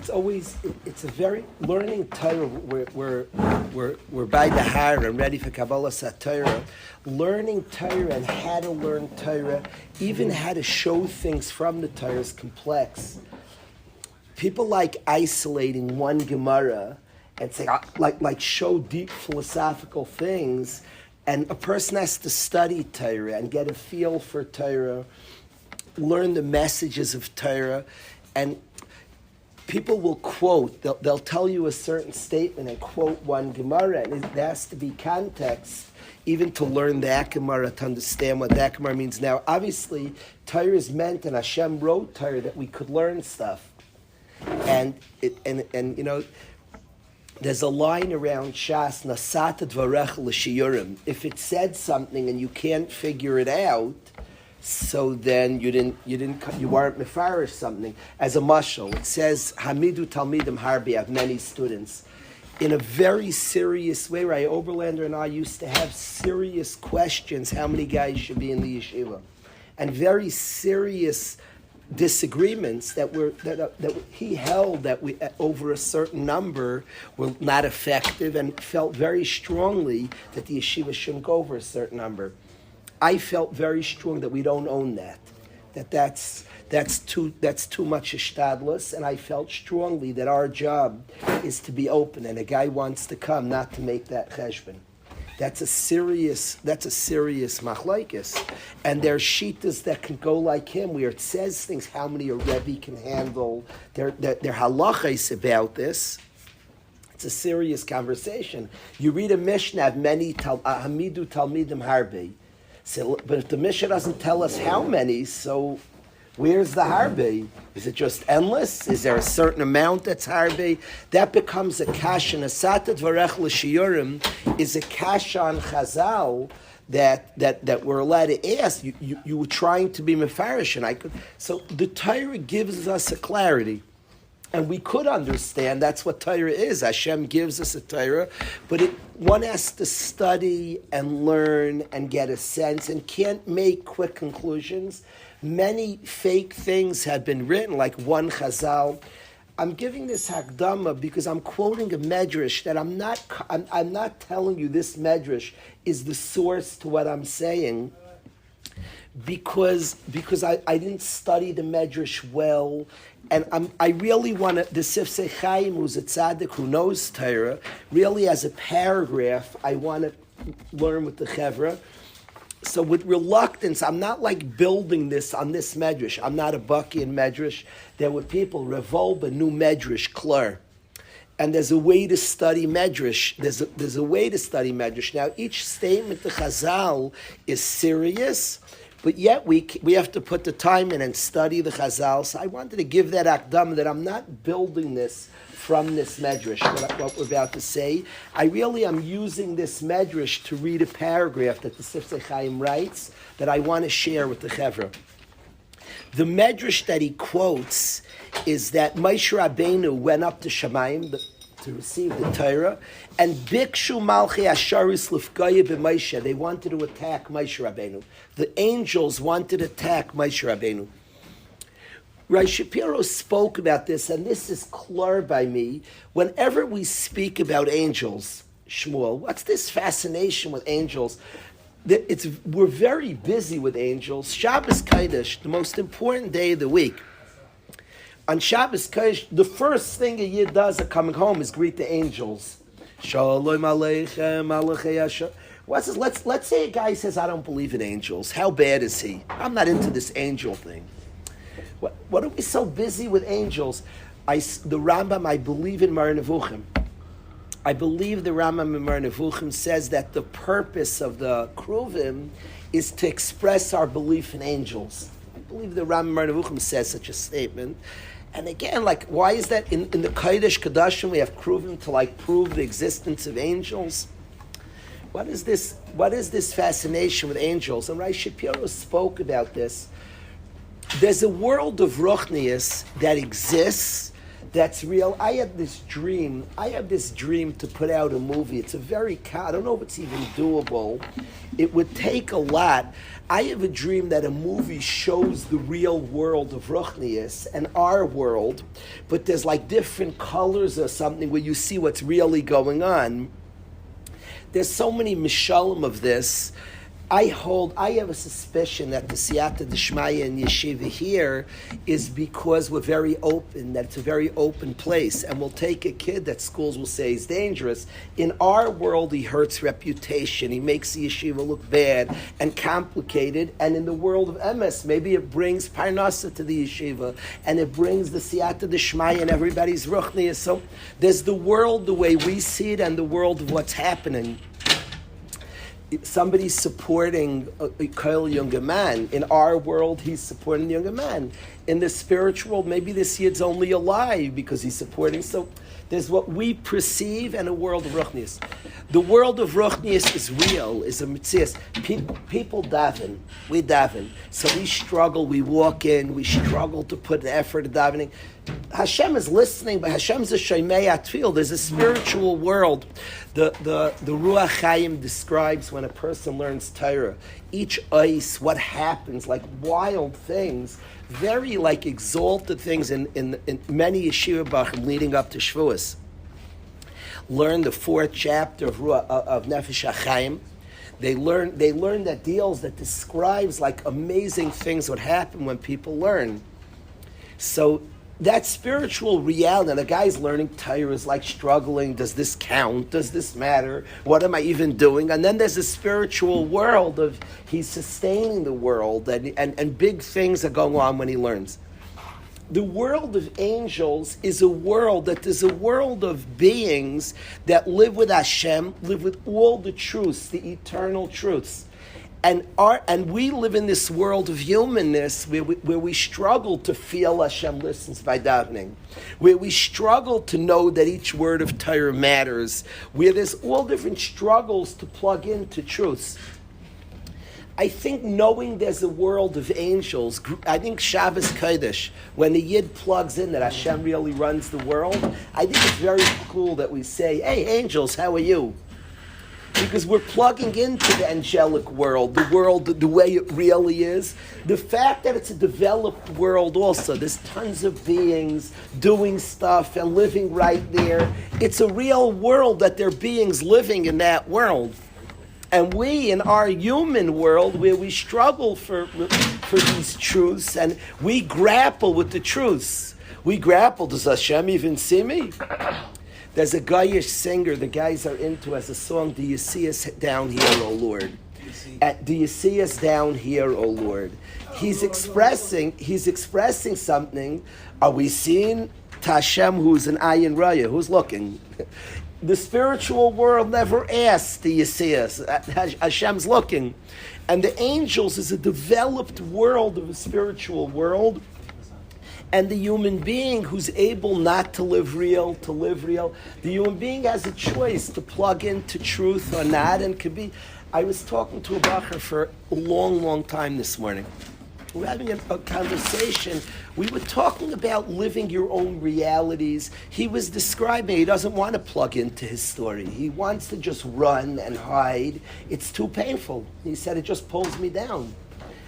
it's a very learning Torah. We're by the Har and ready for Kabbalah Torah. Learning Torah and how to learn Torah, even how to show things from the Torah is complex. People like isolating one Gemara and say like show deep philosophical things, and a person has to study Torah and get a feel for Torah, learn the messages of Torah, and people will quote, they'll tell you a certain statement and quote one Gemara, and there has to be context even to learn that Gemara, to understand what that Gemara means. Now, obviously, Torah is meant, and Hashem wrote Torah that we could learn stuff. And you know, there's a line around Shas, Nasata dvarecha l'shiyurim. If it said something and you can't figure it out, so then you weren't mefarish something. As a mashal, it says Hamidu Talmidim Harbi, have many students. In a very serious way, Ray Oberlander and I used to have serious questions how many guys should be in the yeshiva, and very serious disagreements that he held that we over a certain number were not effective, and felt very strongly that the yeshiva shouldn't go over a certain number. I felt very strong that we don't own that's too much ishtadlus, and I felt strongly that our job is to be open, and a guy wants to come, not to make that cheshbon. That's a serious machlokes, and there are shitas that can go like him, where it says things how many a rebbe can handle. There halachas about this. It's a serious conversation. You read a Mishnah of many Hamidu Talmidim Harbi. So, but if the Mishnah doesn't tell us how many, so where's the harbe? Is it just endless? Is there a certain amount that's harbe? That becomes a kasha. Nasata dvarech l'shiyurim is a kasha on Chazal that we're allowed to ask. You were trying to be mefarish, and so the Torah gives us a clarity. And we could understand that's what Torah is. Hashem gives us a Torah, but one has to study and learn and get a sense, and can't make quick conclusions. Many fake things have been written, like one Chazal. I'm giving this Hakdama because I'm quoting a medrash that I'm not telling you this medrash is the source to what I'm saying, because I didn't study the medrash well. And I really want to, the Sifsei Chaim, who's a tzaddik who knows Torah, really as a paragraph, I want to learn with the Chevra. So with reluctance, I'm not like building this on this medrash. I'm not a Baki in medrash. There were people, revolve a new medrash, Klur. And there's a way to study medrash. There's a way to study medrash. Now, each statement, the Chazal, is serious, but yet we have to put the time in and study the Chazal. So I wanted to give that akdam that I'm not building this from this medrash, what we're about to say. I really am using this medrash to read a paragraph that the Sifsei Chaim writes that I want to share with the Chevra. The medrash that he quotes is that Moshe Rabbeinu went up to Shamayim to receive the Torah, and Bikshu Malchi Asharis Lifgaya b'Moshe. They wanted to attack Moshe Rabbeinu. The angels wanted to attack Moshe Rabbeinu. Rai Shapiro spoke about this, and this is clear by me. Whenever we speak about angels, Shmuel, what's this fascination with angels? We're very busy with angels. Shabbos Kodesh, the most important day of the week. On Shabbos Kodesh, the first thing a Yid does at coming home is greet the angels. Shalom Aleichem, Malachei Hashem. What's this? Let's say a guy says, I don't believe in angels. How bad is he? I'm not into this angel thing. What are we so busy with angels? The Rambam, I believe in Mar Nevuchim. I believe the Rambam in Mar Nevuchim says that the purpose of the Kruvim is to express our belief in angels. I believe the Rambam in Mar Nevuchim says such a statement. And again, why is that in the Kodesh Kodashim we have Kruvim to prove the existence of angels? What is this fascination with angels? And Rai Shapiro spoke about this. There's a world of Ruchnius that exists That's real. I have this dream to put out a movie. It's a very, I don't know if it's even doable. It would take a lot. I have a dream that a movie shows the real world of Ruchnius and our world, but there's like different colors or something where you see what's really going on. There's so many mishalim of this. I have a suspicion that the siyata d'shmaya in yeshiva here is because we're very open, that it's a very open place, and we'll take a kid that schools will say is dangerous. In our world, he hurts reputation, he makes the yeshiva look bad and complicated, and in the world of emes, maybe it brings parnasa to the yeshiva, and it brings the siyata d'shmaya and everybody's ruchniya. So there's the world the way we see it, and the world of what's happening. Somebody's supporting a Kyle younger man. In our world, he's supporting the younger man. In the spiritual world, maybe this yid's only alive because he's supporting. So there's what we perceive and a world of Ruchnius. The world of Ruchnius is real, is a mitzvah. People daven. We daven. So we struggle, we walk in, we struggle to put the effort of davening. Hashem is listening, but Hashem's a Shomei Atfil. There's a spiritual world. The Ruach Chaim describes when a person learns Torah, each ice, what happens, like wild things, very like exalted things in many yeshiva bachim leading up to Shavuos. Learn the 4th chapter of Nefesh HaChaim. They learn that deals that describes like amazing things what happen when people learn. So that spiritual reality, the guy's learning Torah is like struggling. Does this count? Does this matter? What am I even doing? And then there's a spiritual world of he's sustaining the world and big things are going on when he learns. The world of angels is a world that is a world of beings that live with Hashem, live with all the truths, the eternal truths. And we live in this world of humanness where we struggle to feel Hashem listens by davening, where we struggle to know that each word of Torah matters, where there's all different struggles to plug into truths. I think knowing there's a world of angels, I think Shabbos Kodesh, when the Yid plugs in that Hashem really runs the world, I think it's very cool that we say, hey, angels, how are you? Because we're plugging into the angelic world, the way it really is. The fact that it's a developed world also, there's tons of beings doing stuff and living right there. It's a real world that there are beings living in that world. And we, in our human world, where we struggle for these truths, and we grapple with the truths. We grapple, does Hashem even see me? There's a Gayish singer the guys are into as a song, do you see us down here, O Lord? Do you see us down here, O Lord? He's expressing something. Are we seeing Tashem, who's an Ayin Raya, who's looking? The spiritual world never asks, do you see us? Hashem's looking. And the angels is a developed world of a spiritual world. And the human being who's able not to live real, to live real. The human being has a choice to plug into truth or not, and could be. I was talking to a bacher for a long, long time this morning. We were having a conversation. We were talking about living your own realities. He was describing, he doesn't want to plug into his story. He wants to just run and hide. It's too painful. He said, it just pulls me down.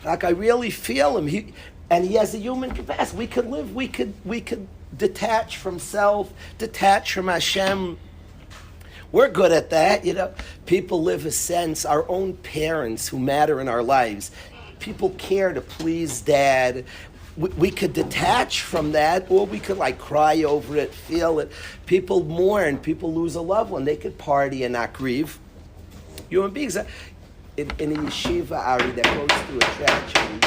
Like I really feel him. And he has a human capacity. We could live, we could detach from self, detach from Hashem. We're good at that, you know. People live a sense, our own parents who matter in our lives. People care to please dad. We could detach from that, or we could like cry over it, feel it. People mourn, people lose a loved one. They could party and not grieve. Human beings, in a yeshiva, Ari, that goes through a tragedy,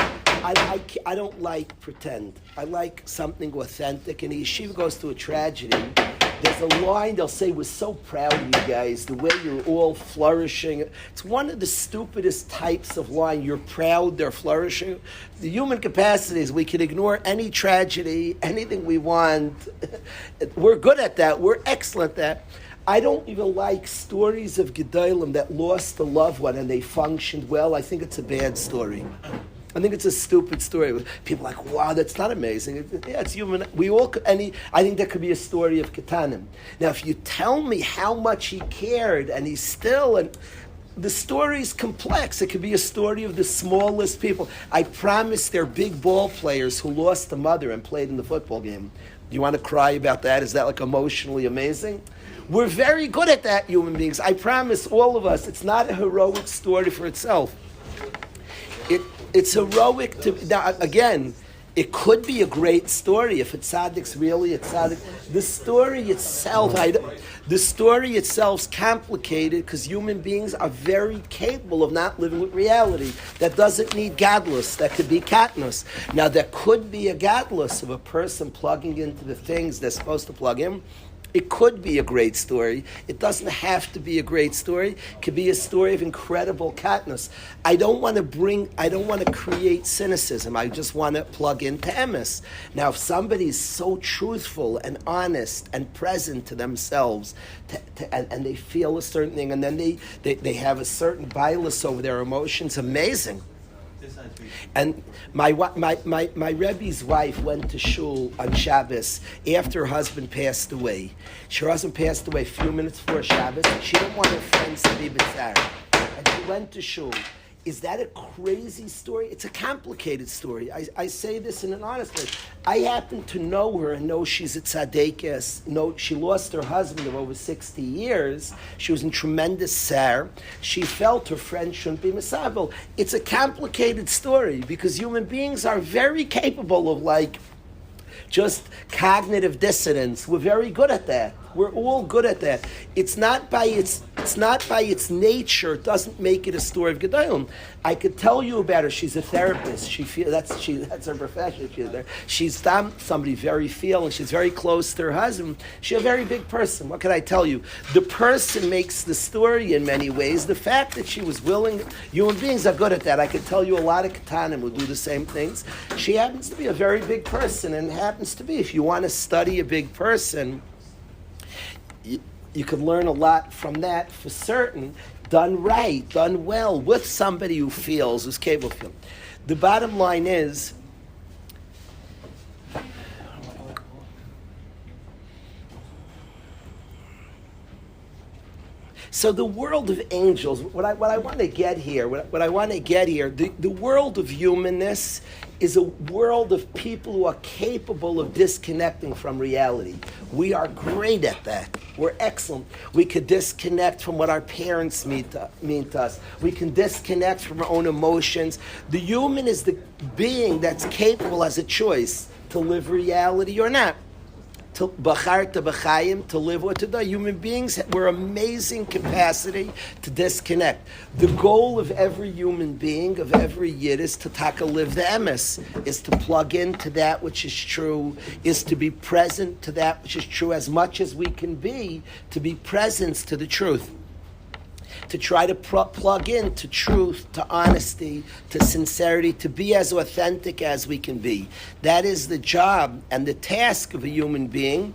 I don't like pretend. I like something authentic. And the yeshiva goes through a tragedy. There's a line they'll say, we're so proud of you guys, the way you're all flourishing. It's one of the stupidest types of line. You're proud, they're flourishing. The human capacity is we can ignore any tragedy, anything we want. We're good at that. We're excellent at that. I don't even like stories of Gedolim that lost a loved one and they functioned well. I think it's a bad story. I think it's a stupid story. People are like, wow, that's not amazing. Yeah, it's human. We all, I think that could be a story of Ketanim. Now, if you tell me how much he cared, and he's still, and the story is complex. It could be a story of the smallest people. I promise they're big ball players who lost a mother and played in the football game. Do you want to cry about that? Is that like emotionally amazing? We're very good at that, human beings. I promise all of us, it's not a heroic story for itself. It's heroic to, now again, it could be a great story if it's tzaddik's really a tzaddik. The story itself's complicated because human beings are very capable of not living with reality. That doesn't need gadlus. That could be katnus. Now there could be a gadlus of a person plugging into the things they're supposed to plug in. It could be a great story. It doesn't have to be a great story. It could be a story of incredible katnus. I don't want to create cynicism. I just want to plug into emes. Now, if somebody's so truthful and honest and present to themselves, and they feel a certain thing, and then they have a certain bias over their emotions, amazing. And my Rebbe's wife went to shul on Shabbos after her husband passed away. Her husband passed away a few minutes before Shabbos. She didn't want her friends to be b'tzar. And she went to shul. Is that a crazy story? It's a complicated story. I say this in an honest way. I happen to know her and know she's a tzaddikas. No, she lost her husband of over 60 years. She was in tremendous sar. She felt her friend shouldn't be misabel. It's a complicated story because human beings are very capable of just cognitive dissonance. We're very good at that. We're all good at that. It's not by its nature. It doesn't make it a story of Gedolim. I could tell you about her. She's a therapist. That's her profession. She's somebody very feeling. She's very close to her husband. She's a very big person. What can I tell you? The person makes the story in many ways. The fact that she was willing. Human beings are good at that. I could tell you a lot of Ketanim will do the same things. She happens to be a very big person, and happens to be. If you want to study a big person, you can learn a lot from that for certain, done right, done well, with somebody who's capable of feeling. The bottom line is, so the world of angels, what I want to get here, the world of humanness is a world of people who are capable of disconnecting from reality. We are great at that. We're excellent. We could disconnect from what our parents mean to us. We can disconnect from our own emotions. The human is the being that's capable as a choice to live reality or not. To live or to die. Human beings were amazing capacity to disconnect. The goal of every human being, of every yid, is to live the emes, is to plug into that which is true, is to be present to that which is true as much as we can be, to be present to the truth. To try to plug in to truth, to honesty, to sincerity, to be as authentic as we can be. That is the job and the task of a human being,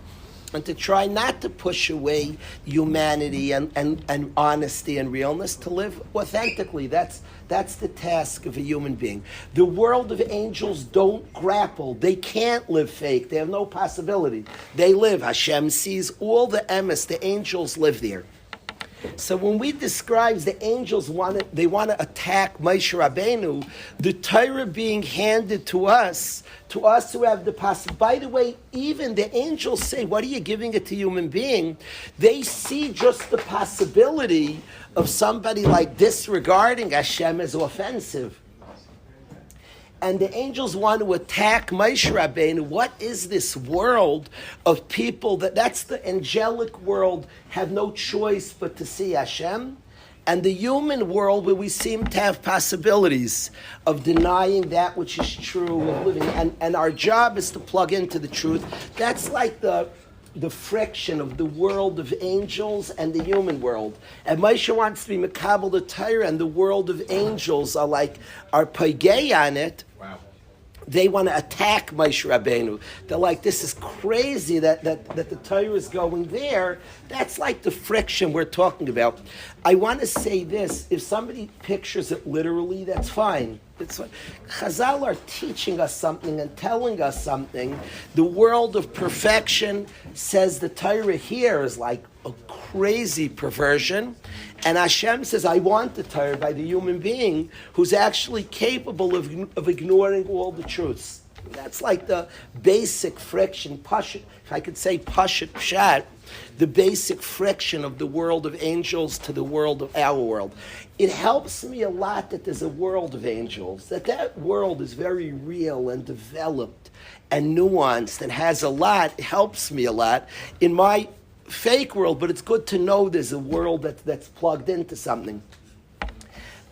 and to try not to push away humanity and honesty and realness, to live authentically. That's the task of a human being. The world of angels don't grapple. They can't live fake. They have no possibility. They live. Hashem sees all the emes. The angels live there. So when we describe the angels want to attack Moshe Rabbeinu, the Torah being handed to us who have the possibility. By the way, even the angels say, what are you giving it to human being? They see just the possibility of somebody like disregarding Hashem as offensive. And the angels want to attack Moshe Rabbeinu. What is this world of people that's the angelic world, have no choice but to see Hashem? And the human world where we seem to have possibilities of denying that which is true, of living, and our job is to plug into the truth. That's like the friction of the world of angels and the human world. And Moshe wants to be Mekabel the Torah, and the world of angels are pagei on it. Wow. They want to attack Moshe Rabbeinu. They're like, this is crazy that the Torah is going there. That's like the friction we're talking about. I want to say this. If somebody pictures it literally, that's fine. It's like Chazal are teaching us something and telling us something. The world of perfection says the Torah here is like a crazy perversion. And Hashem says, I want the Torah by the human being who's actually capable of ignoring all the truths. That's like the basic friction, Pashut, if I could say Pashut Pshat, the basic friction of the world of angels to the world of our world. It helps me a lot that there's a world of angels, that world is very real and developed and nuanced and has a lot. It helps me a lot in my fake world, but it's good to know there's a world that's plugged into something.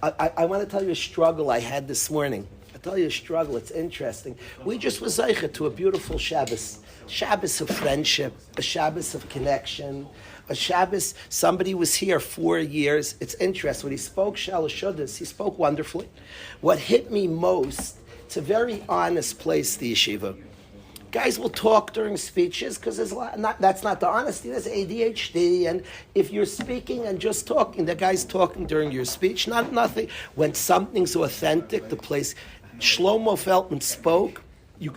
I want to tell you a struggle I had this morning. I'll tell you a struggle, it's interesting. We just was zeicha to a beautiful Shabbos. Shabbos of friendship, a Shabbos of connection, a Shabbos, somebody was here 4 years. It's interesting. When he spoke Shalashudas, he spoke wonderfully. What hit me most, it's a very honest place, the yeshiva. Guys will talk during speeches because there's a lot. That's not the honesty. There's ADHD, and if you're speaking and just talking, the guy's talking during your speech. Nothing. When something's authentic, the place. Shlomo Feltman spoke.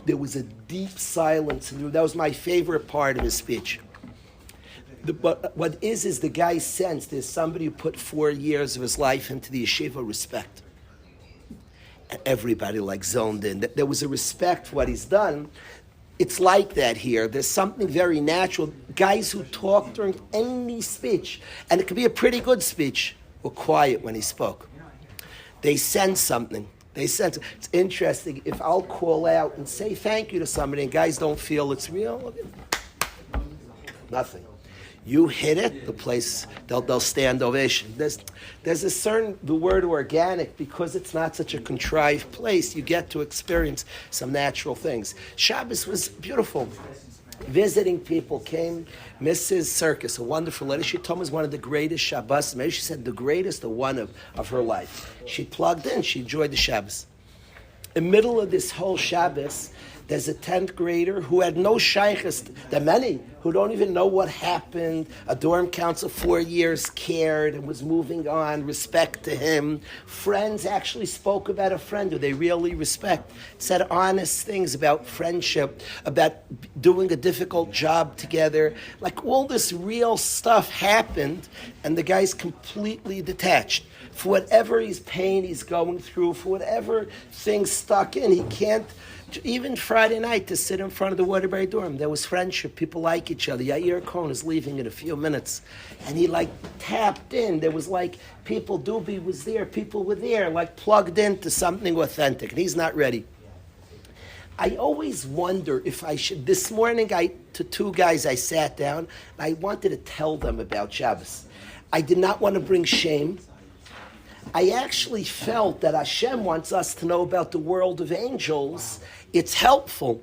There was a deep silence, and that was my favorite part of his speech. What is the guy sensed there's somebody who put 4 years of his life into the yeshiva respect. And everybody zoned in. There was a respect for what he's done. It's like that here. There's something very natural. Guys who talk during any speech, and it could be a pretty good speech, were quiet when he spoke. They sense something. It's interesting. If I'll call out and say thank you to somebody and guys don't feel it's real, nothing. You hit it, the place, they'll stand ovation. There's a certain, the word organic, because it's not such a contrived place, you get to experience some natural things. Shabbos was beautiful. Visiting people came. Mrs. Circus, a wonderful lady. She told me it was one of the greatest Shabbos. Maybe she said the greatest, the one of her life. She plugged in. She enjoyed the Shabbos. In the middle of this whole Shabbos, there's a 10th grader who had no shaykhs. There are many who don't even know what happened. A dorm council 4 years cared and was moving on, respect to him. Friends actually spoke about a friend who they really respect, said honest things about friendship, about doing a difficult job together. Like all this real stuff happened, and the guy's completely detached. For whatever pain he's going through, for whatever things stuck in, he can't. Even Friday night, to sit in front of the Waterbury dorm, there was friendship. People like each other. Yair Cohen is leaving in a few minutes. And he tapped in. There was people, Doobie was there, people were there, plugged into something authentic. And he's not ready. I always wonder if I should. This morning, to 2 guys, I sat down, and I wanted to tell them about Shabbos. I did not want to bring shame. I actually felt that Hashem wants us to know about the world of angels. It's helpful.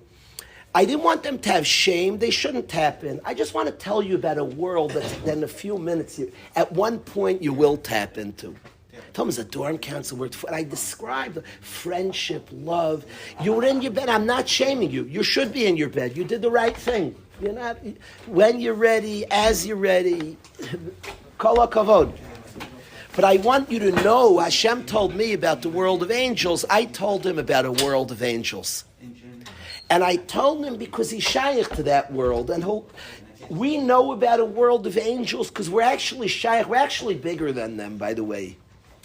I didn't want them to have shame. They shouldn't tap in. I just want to tell you about a world that in a few minutes, at one point, you will tap into. Tell me, it's a dorm council word. And I described friendship, love. You were in your bed. I'm not shaming you. You should be in your bed. You did the right thing. You're not. When you're ready, as you're ready. Kol hakavod. But I want you to know, Hashem told me about the world of angels. I told him about a world of angels. And I told him because he's shaykh to that world. And we know about a world of angels because we're actually shaykh. We're actually bigger than them, by the way.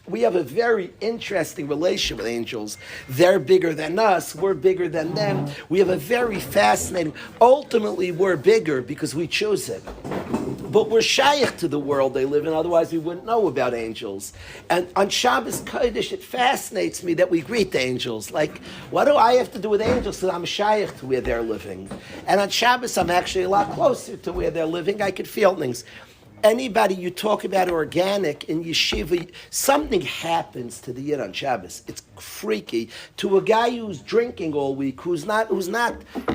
We have a very interesting relationship with angels. They're bigger than us. We're bigger than them. We have a very fascinating... Ultimately, we're bigger because we choose it. But we're shaykh to the world they live in, otherwise we wouldn't know about angels. And on Shabbos Kodesh, it fascinates me that we greet the angels. What do I have to do with angels? So I'm shaykh to where they're living. And on Shabbos, I'm actually a lot closer to where they're living. I could feel things. Anybody you talk about organic in yeshiva, something happens to the Yid on Shabbos. It's freaky. To a guy who's drinking all week, who's not,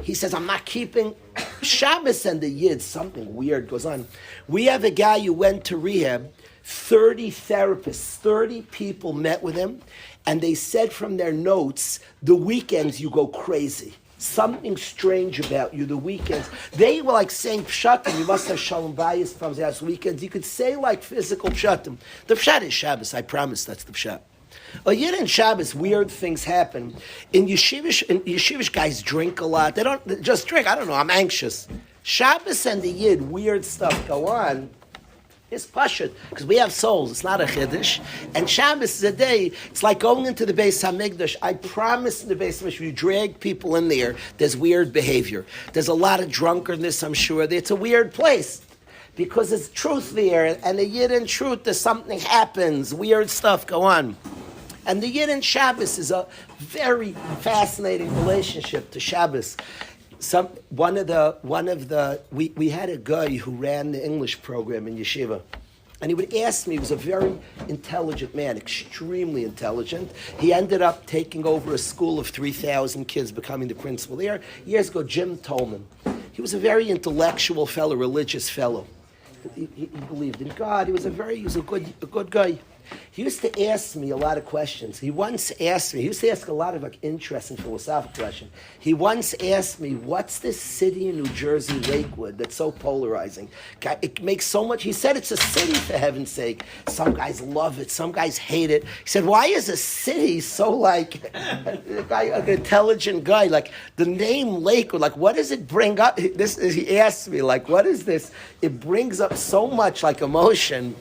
he says, I'm not keeping Shabbos and the Yid, something weird goes on. We have a guy who went to rehab, 30 therapists, 30 people met with him, and they said from their notes, the weekends you go crazy. Something strange about you, the weekends. They were saying pshatim, you must have shalom bayis from the weekends. You could say physical pshatim. The pshat is Shabbos, I promise that's the pshat. A Yid in Shabbos, weird things happen. In yeshivish guys drink a lot. They don't just drink. I don't know. I'm anxious. Shabbos and the Yid, weird stuff go on. It's pashut, because we have souls. It's not a chiddush. And Shabbos is a day, it's like going into the Beis HaMikdash. I promise in the Beis HaMikdash, you drag people in there, there's weird behavior. There's a lot of drunkenness, I'm sure. It's a weird place. Because there's truth there, and the Yid in truth, there's something happens, weird stuff go on. And the Yid in Shabbos is a very fascinating relationship to Shabbos. We had a guy who ran the English program in yeshiva, and he would ask me. He was a very intelligent man, extremely intelligent. He ended up taking over a school of 3,000 kids, becoming the principal there. Years ago, Jim Tolman. He was a very intellectual fellow, religious fellow. He believed in God. He was a good guy. He used to ask me a lot of questions. He used to ask a lot of interesting philosophical questions. He once asked me, what's this city in New Jersey, Lakewood, that's so polarizing? It makes so much, he said it's a city for heaven's sake. Some guys love it, some guys hate it. He said, why is a city so like, an intelligent guy, like the name Lakewood, like what does it bring up? He asked me, like what is this? It brings up so much like emotion.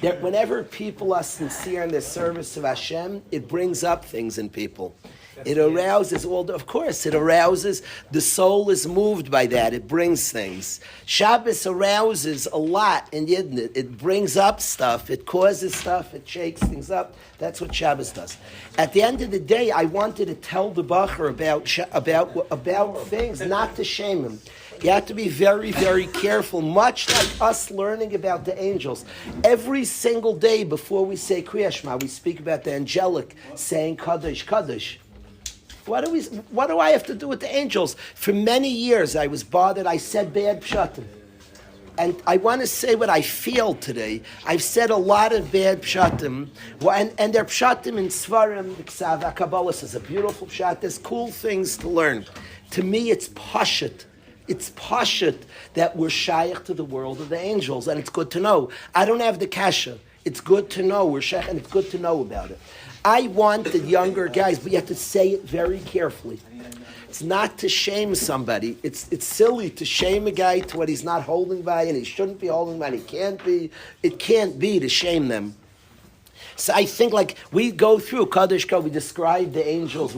That whenever people are sincere in their service of Hashem, it brings up things in people. It arouses it arouses, the soul is moved by that, it brings things. Shabbos arouses a lot in Yidden. It brings up stuff, it causes stuff, it shakes things up. That's what Shabbos does. At the end of the day, I wanted to tell the Bacher about things, not to shame him. You have to be very, very careful, much like us learning about the angels. Every single day before we say Kriya Shema, we speak about the angelic saying Kaddish, Kaddish. What do I have to do with the angels? For many years I was bothered, I said bad pshatim. And I want to say what I feel today. I've said a lot of bad pshatim, and they're pshatim in Svarim, the Ksav, Kabbalah is a beautiful pshat. There's cool things to learn. To me, it's pashut. It's pashut that we're shaykh to the world of the angels, and it's good to know. I don't have the kasha. It's good to know we're shaykh, and it's good to know about it. I want the younger guys, but you have to say it very carefully. It's not to shame somebody. It's silly to shame a guy to what he's not holding by, and he shouldn't be holding by, and he can't be. It can't be to shame them. So I think like we go through Kaddish Ko, we describe the angels,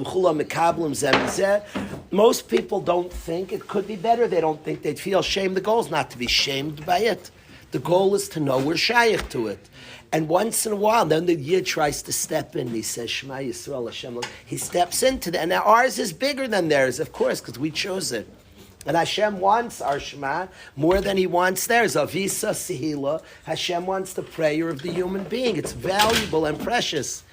most people don't think it could be better. They don't think they'd feel shame. The goal is not to be shamed by it. The goal is to know we're shaykh to it. And once in a while, then the Yid tries to step in. He says, Shema Yisrael Hashem. He steps into that. And now ours is bigger than theirs, of course, because we chose it. And Hashem wants our Shema more than He wants theirs. Avisa Sihila. Hashem wants the prayer of the human being. It's valuable and precious.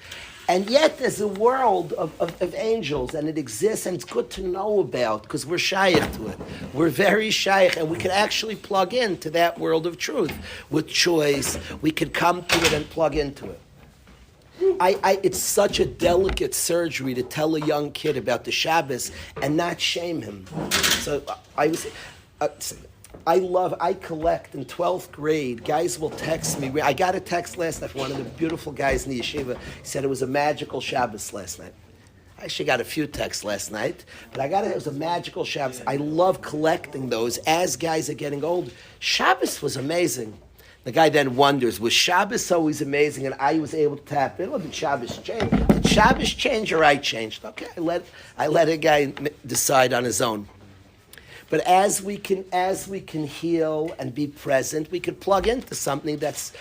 And yet there's a world of angels, and it exists, and it's good to know about, because we're shaykh to it. We're very shaykh, and we can actually plug into that world of truth. With choice, we could come to it and plug into it. It's such a delicate surgery to tell a young kid about the Shabbos and not shame him. So I collect in 12th grade. Guys will text me. I got a text last night from one of the beautiful guys in the yeshiva. He said it was a magical Shabbos last night. I actually got a few texts last night, but it was a magical Shabbos. I love collecting those as guys are getting old. Shabbos was amazing. The guy then wonders, was Shabbos always amazing and I was able to tap in? Or did Shabbos change? Did Shabbos change or I changed? Okay, I let a guy decide on his own. But as we can heal and be present, we can plug into something that's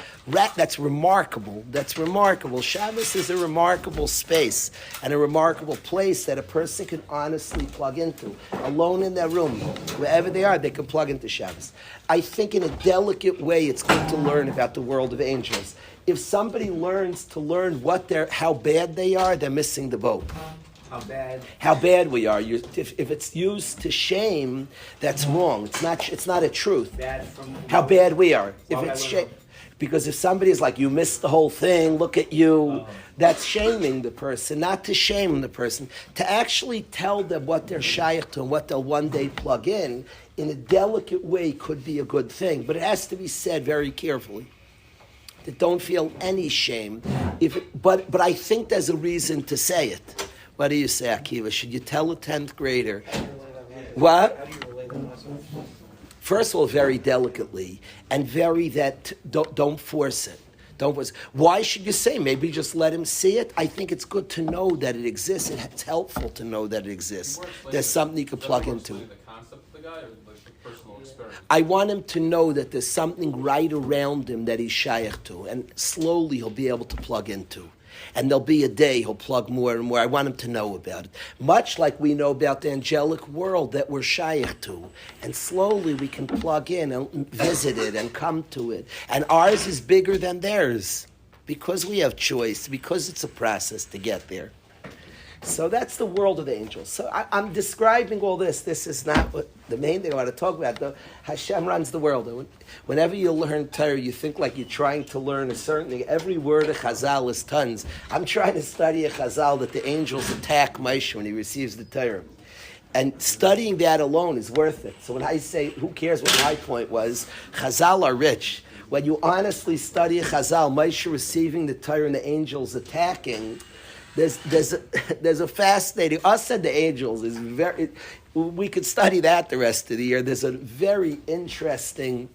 remarkable. That's remarkable. Shabbos is a remarkable space and a remarkable place that a person can honestly plug into. Alone in their room, wherever they are, they can plug into Shabbos. I think in a delicate way, it's good to learn about the world of angels. If somebody learns how bad they are, they're missing the boat. How bad we are. If it's used to shame, that's wrong. It's not a truth. How bad we are. If it's shame, because if somebody is like, you missed the whole thing, look at you, that's shaming the person. Not to shame the person, to actually tell them what they're shaykh to and what they'll one day plug in a delicate way could be a good thing, but it has to be said very carefully. that don't feel any shame. But I think there's a reason to say it. What do you say, Akiva? Should you tell a 10th grader? What? How do you relate that? First of all, very delicately, and very that don't force it. Don't force. Why should you say? Maybe just let him see it. I think it's good to know that it exists. It's helpful to know that it exists. There's something you can plug into. The concept of the guy, or like the personal experience? I want him to know that there's something right around him that he's shaykh to, and slowly he'll be able to plug into. And there'll be a day he'll plug more and more. I want him to know about it. Much like we know about the angelic world that we're shaykh to. And slowly we can plug in and visit it and come to it. And ours is bigger than theirs. Because we have choice. Because it's a process to get there. So that's the world of the angels. So I'm describing all this. This is not what the main thing I want to talk about. Though Hashem runs the world. Whenever you learn Torah, you think like you're trying to learn a certain thing. Every word of Chazal is tons. I'm trying to study a Chazal that the angels attack Moshe when he receives the Torah. And studying that alone is worth it. So when I say, who cares what my point was, Chazal are rich. When you honestly study a Chazal, Moshe receiving the Torah and the angels attacking, there's a fascinating. Us and the angels is very. We could study that the rest of the year. There's a very interesting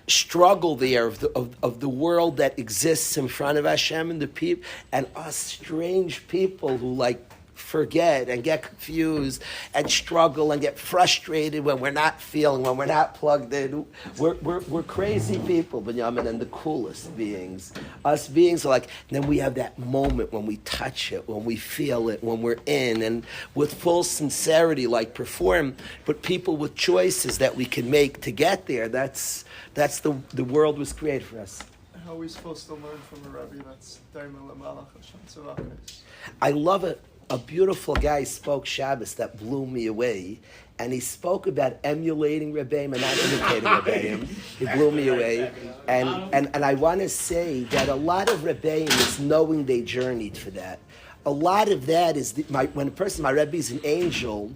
struggle there of the world that exists in front of Hashem and the people, and us strange people who like forget and get confused and struggle and get frustrated when we're not feeling, when we're not plugged in. We're crazy people, Binyamin, and the coolest beings. Us beings are like, then we have that moment when we touch it, when we feel it, when we're in, and with full sincerity, like perform, but people with choices that we can make to get there. That's the world was created for us. How are we supposed to learn from a Rebbe that's Daimel Malach Hashem Tzavakis? I love it. A beautiful guy spoke Shabbos that blew me away, and he spoke about emulating Rebbeim and not imitating Rebbeim. He blew me away, and I want to say that a lot of Rebbeim is knowing they journeyed for that. A lot of that is when a person, my Rebbe is an angel.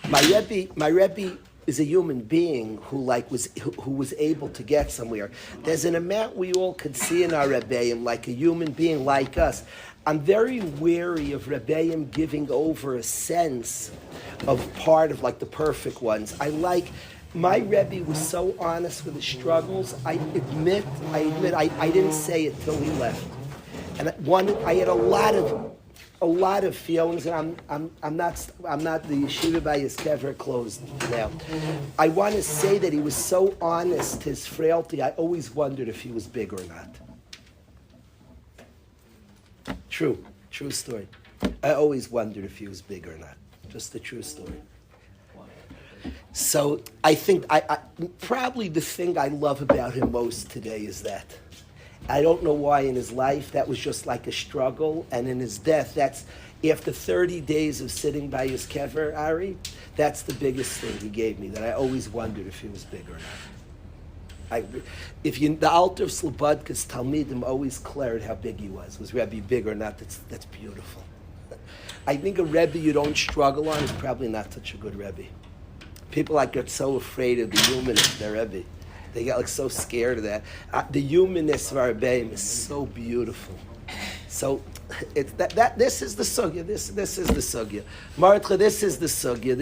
My Rebbe is a human being who was able to get somewhere. There's an amount we all could see in our Rebbeim, like a human being like us. I'm very wary of Rebbeim giving over a sense of part of like the perfect ones. My Rebbe was so honest with his struggles. I admit, I didn't say it till he left. And I had a lot of feelings, and I'm not the yeshiva by his kever closed now. I want to say that he was so honest, his frailty. I always wondered if he was big or not. True story. I always wondered if he was big or not. Just the true story. So I think I probably the thing I love about him most today is that. I don't know why in his life that was just like a struggle, and in his death, that's after 30 days of sitting by his kever, Ari, that's the biggest thing he gave me, that I always wondered if he was big or not. The Alter of Slobodka's Talmidim always declared how big he was Rebbe big or not? That's beautiful. I think a Rebbe you don't struggle on is probably not such a good Rebbe. People get so afraid of the humanness of their Rebbe. They get so scared of that. The humanness of our Rebbeim is so beautiful. So it's that this is the sugya. This is the sugya. Martha, this is the sugya.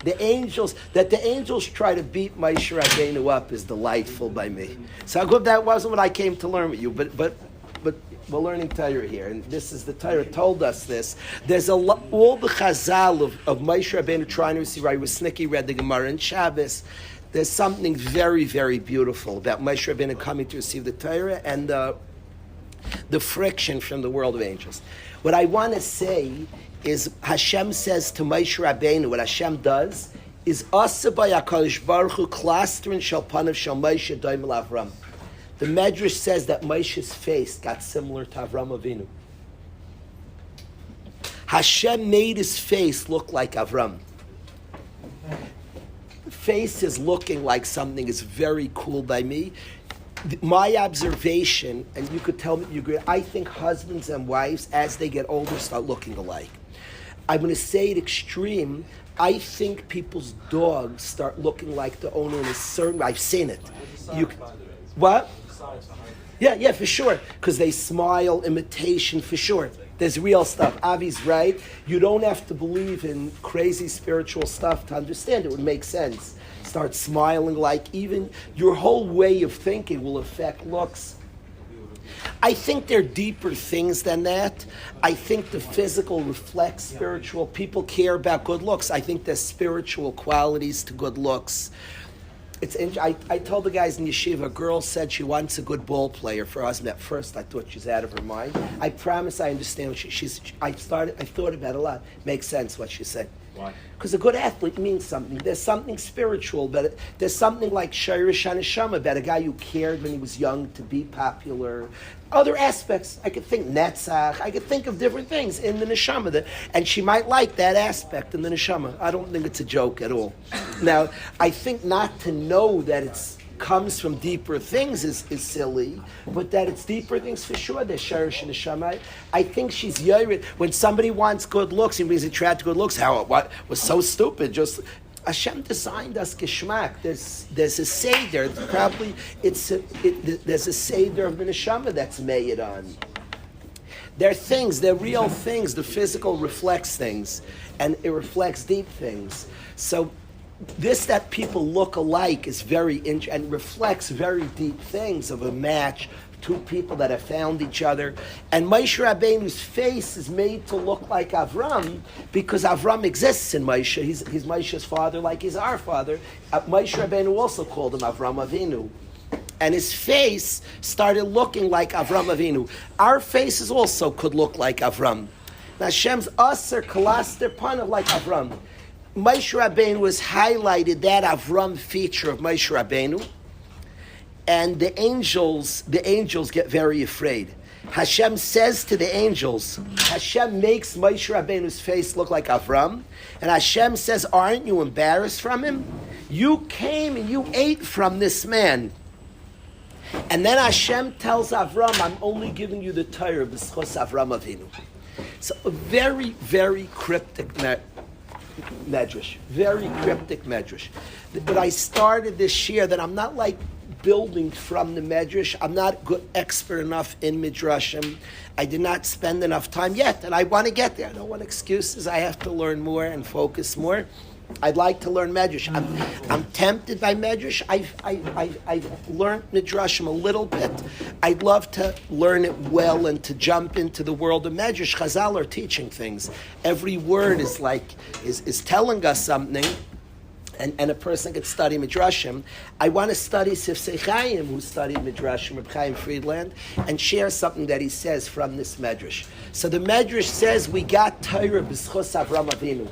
The angels try to beat Moshe Rabbeinu up is delightful by me. So I hope that wasn't what I came to learn with you, but we're learning Torah here, and this is the Torah told us this. There's all the Chazal of Moshe Rabbeinu trying to receive. Right, Snicky read the Gemara in Shabbos. There's something very, very beautiful about Moshe Rabbeinu coming to receive the Torah and the friction from the world of angels. What I want to say is Hashem says to Moshe Rabbeinu, what Hashem does is Asa by Kalish Baruch Hu klastrin shel panav shel Moshe daimel Avram. The Medrash says that Moshe's face got similar to Avram Avinu. Hashem made his face look like Avram. Face is looking like something is very cool by me. My observation, and you could tell me you agree, I think husbands and wives, as they get older, start looking alike. I'm going to say it extreme. I think people's dogs start looking like the owner in a certain. I've seen it. What? Yeah, for sure. Because they smile, imitation, for sure. There's real stuff. Avi's right. You don't have to believe in crazy spiritual stuff to understand it. Would make sense. Start smiling, like even your whole way of thinking will affect looks. I think there are deeper things than that. I think the physical reflects spiritual. People care about good looks. I think there's spiritual qualities to good looks. I told the guys in yeshiva, a girl said she wants a good ball player for her husband. At first, I thought she's out of her mind. I promise I understand what I thought about it a lot. Makes sense what she said. Why? Because a good athlete means something. There's something spiritual, but there's something like Shirish Haneshama about a guy who cared when he was young to be popular. Other aspects, I could think Netzach, I could think of different things in the Neshama, and she might like that aspect in the Neshama. I don't think it's a joke at all. Now, I think not to know that it's comes from deeper things is silly, but that it's deeper things for sure. There's Shirish and Neshama. I think she's yored. When somebody wants good looks, and brings attract to good looks, what was so stupid? Just Hashem designed us geschmack. There's a seder. Probably there's a seder of the neshama that's made on. They're things. They're real things. The physical reflects things, and it reflects deep things. So this that people look alike is very and reflects very deep things of a match. Two people that have found each other. And Moshe Rabbeinu's face is made to look like Avram because Avram exists in Moshe. He's Moshe's father like he's our father. Moshe Rabbeinu also called him Avram Avinu. And his face started looking like Avram Avinu. Our faces also could look like Avram. Now Hashem's aser kalaster panav like Avram. Moshe Rabbeinu was highlighted that Avram feature of Moshe Rabbeinu. And the angels get very afraid. Hashem says to the angels, Hashem makes Moshe Rabbeinu's face look like Avram, and Hashem says, aren't you embarrassed from him? You came and you ate from this man. And then Hashem tells Avram, I'm only giving you the Torah, b'schos Avram Avinu. So a very, very cryptic medrash. Very cryptic medrash. But I started this year that I'm not like building from the Medrash. I'm not good expert enough in Midrashim. I did not spend enough time yet, and I want to get there. I don't want excuses. I have to learn more and focus more. I'd like to learn Medrash. I'm tempted by Medrash. I've learned Midrashim a little bit. I'd love to learn it well and to jump into the world of Medrash. Chazal are teaching things. Every word is telling us something. And a person could study Midrashim. I want to study Sifsei Chaim, who studied Midrashim, Reb Chaim Friedland, and share something that he says from this Medrash. So the Medrash says, we got Torah b'schos Avram Avinu.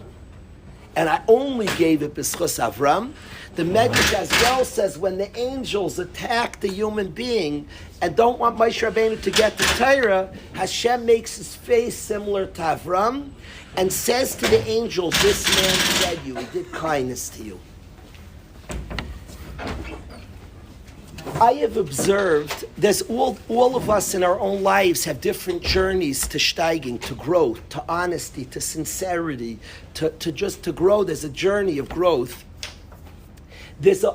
And I only gave it b'schos Avram. The Medrash as well says, when the angels attack the human being and don't want Moshe Rabbeinu to get the Torah, Hashem makes his face similar to Avram, and says to the angels, this man fed you, he did kindness to you. I have observed, there's all of us in our own lives have different journeys to steiging, to growth, to honesty, to sincerity, to grow. There's a journey of growth.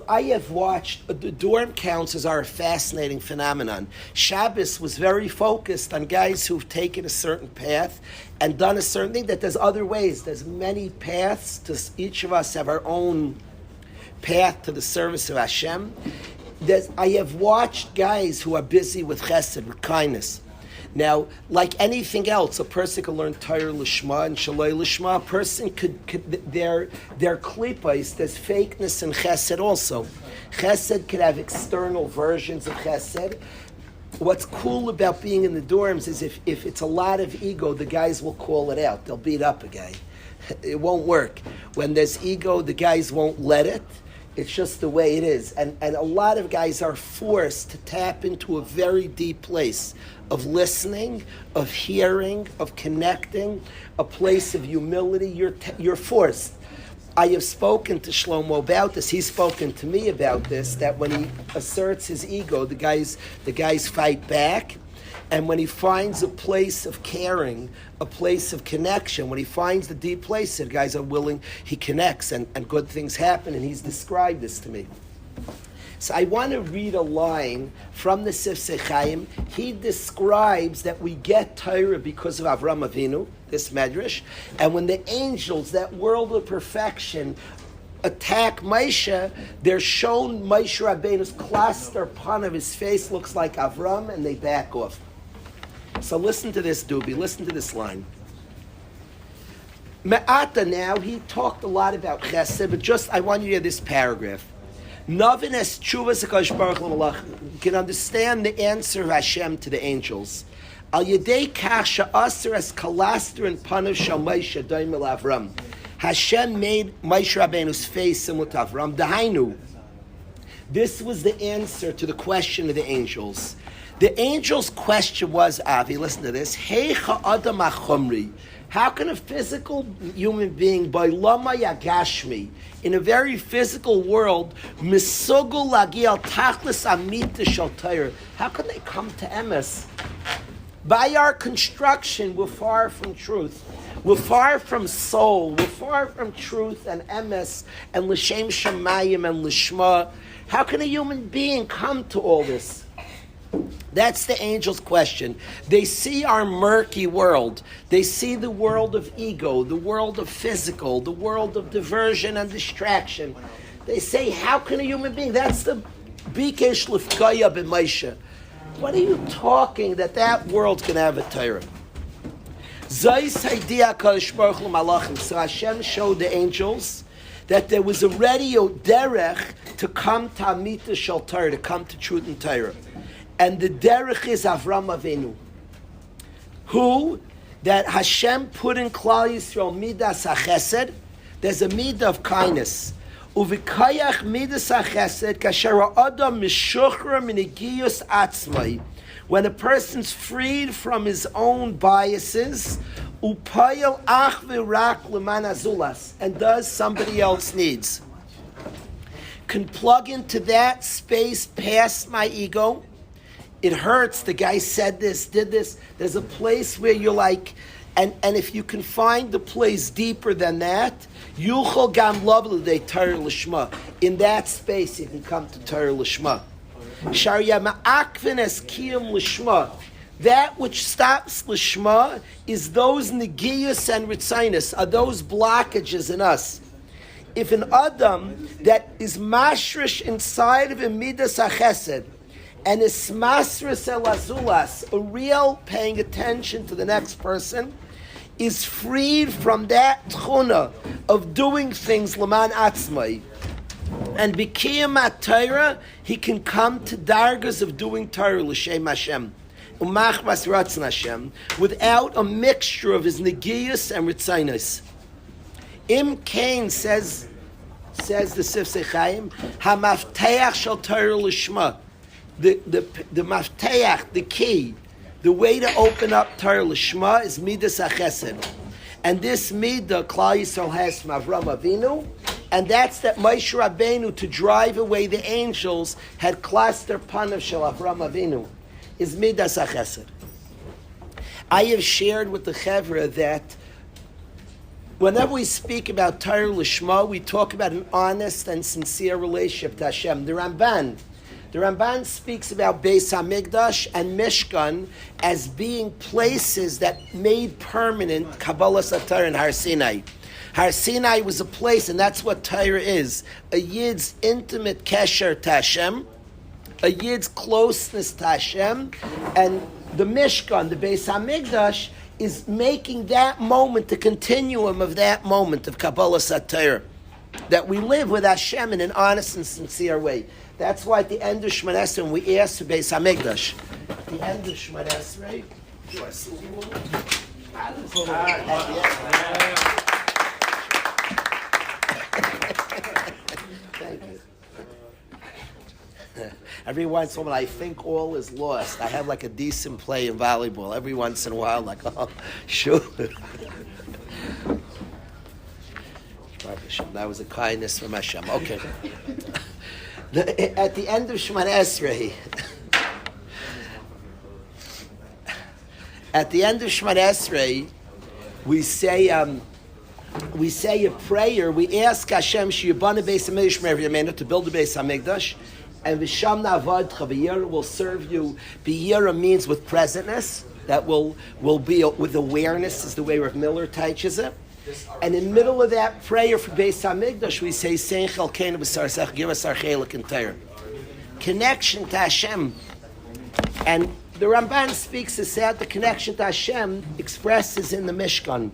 I have watched, the dorm councils are a fascinating phenomenon. Shabbos was very focused on guys who've taken a certain path and done a certain thing, that there's other ways. There's many paths. Each of us have our own path to the service of Hashem. I have watched guys who are busy with chesed, with kindness. Now, like anything else, a person can learn Torah Lishma and Shaloi Lishma. A person could their klipos, there's fakeness in chesed also. Chesed could have external versions of chesed. What's cool about being in the dorms is if it's a lot of ego, the guys will call it out. They'll beat up a guy. It won't work. When there's ego, the guys won't let it. It's just the way it is. And a lot of guys are forced to tap into a very deep place of listening, of hearing, of connecting, a place of humility. You're forced. I have spoken to Shlomo about this. He's spoken to me about this, that when he asserts his ego, the guys fight back. And when he finds a place of caring, a place of connection, when he finds the deep place, the guys are willing, he connects and good things happen, and he's described this to me. So I want to read a line from the Sifsei Chaim. He describes that we get Torah because of Avram Avinu, this Medrash, and when the angels, that world of perfection, attack Moshe, they're shown Moshe Rabbeinu's cluster pun of his face looks like Avram, and they back off. So listen to this, Dubi. Listen to this line. Me'ata now, he talked a lot about chesed, but just, I want you to hear this paragraph. Novin es tshuvas HaKadosh Baruch Hu Malach. You can understand the answer of Hashem to the angels. Al yedei kach she'aser es kalaster and panav shel Moshe doim el Avram. Hashem made Moshe Rabbeinu's face similar to Avram. Dahainu. This was the answer to the question of the angels. The angels' question was, Avi, listen to this. Hey ha'adam ha'chomri. How can a physical human being, by lama yagashmi, in a very physical world, misugul lagiel tachlis amita shel Torah, how can they come to emes? By our construction, we're far from truth. We're far from soul. We're far from truth and emes and l'shem shamayim and l'shma. How can a human being come to all this? That's the angel's question. They see our murky world. They see the world of ego, the world of physical, the world of diversion and distraction. They say, how can a human being? That's the bikesh lifkaya b'Moshe. What are you talking that world can have a Torah? So Hashem showed the angels that there was already a derech to come to Amita Shel Torah, to come to truth and Torah. And the derech is Avram Avinu, who that Hashem put in Klal Yisrael midas hachesed. There's a midah of kindness. Uvikayach midas hachesed kasher adam mishuchra minigiyus atzmai. When a person's freed from his own biases, upayel ach v'rak leman azulas, and does somebody else needs, can plug into that space past my ego. It hurts. The guy said this, did this. There's a place where you're like, and if you can find the place deeper than that, yuchol gam lavle Torah lishma. In that space, you can come to Torah lishma. Sharya ma'akvin es kiyum lishma. That which stops lishma is those negiyus and ritzainis, are those blockages in us. If an adam that is mashrish inside of a midas hachesed, and is masras el azulas, a real paying attention to the next person, is freed from that tchuna of doing things leman atzmai, and b'kiyam at-Torah, he can come to dargas of doing Torah l'shem Hashem, umachmas ratzon Hashem, without a mixture of his negiyus and ritzainos. Im Kain says the Sifsei Chaim, hamafteach shel Torah l'shma. The mafteach, the key, the way to open up Torah l'shma is midas hachesed, and this midah Klal Yisrael has from Avram Avinu, and that's that Moshe Rabbeinu, to drive away the angels, had cluster panav shel Avram Avinu, is midas hachesed. I have shared with the chevra that whenever we speak about Torah l'shma, we talk about an honest and sincere relationship to Hashem. The Ramban speaks about Beis Hamikdash and Mishkan as being places that made permanent Kabbalah Torah and Har Sinai. Har Sinai was a place, and that's what Torah is, a Yid's intimate kesher to Hashem, a Yid's closeness to Hashem, and the Mishkan, the Beis Hamikdash, is making that moment, the continuum of that moment of Kabbalah Torah, that we live with Hashem in an honest and sincere way. That's why at the end of Shemon Esrei, when we ask for Beis Hamikdash, at the end of Shemon Esrei, thank you. Every once in a while, I think all is lost. I have like a decent play in volleyball. Every once in a while, like, oh, sure. That was a kindness from Hashem. Okay. At the end of Shemon Esrei, we say a prayer. We ask Hashem Sheyibana Beis Hamikdash to build the Beis Hamikdash, And Visham Navadcha, B'yira will serve you. B'yira means with presentness. That will be with awareness, is the way Rav Miller teaches it. And in the middle of that prayer for Beis HaMikdash, we say, Sein Chalkeinu B'Sarasech, give us our chelik and Torah. Connection to Hashem. And the Ramban speaks, is that the connection to Hashem expresses in the Mishkan.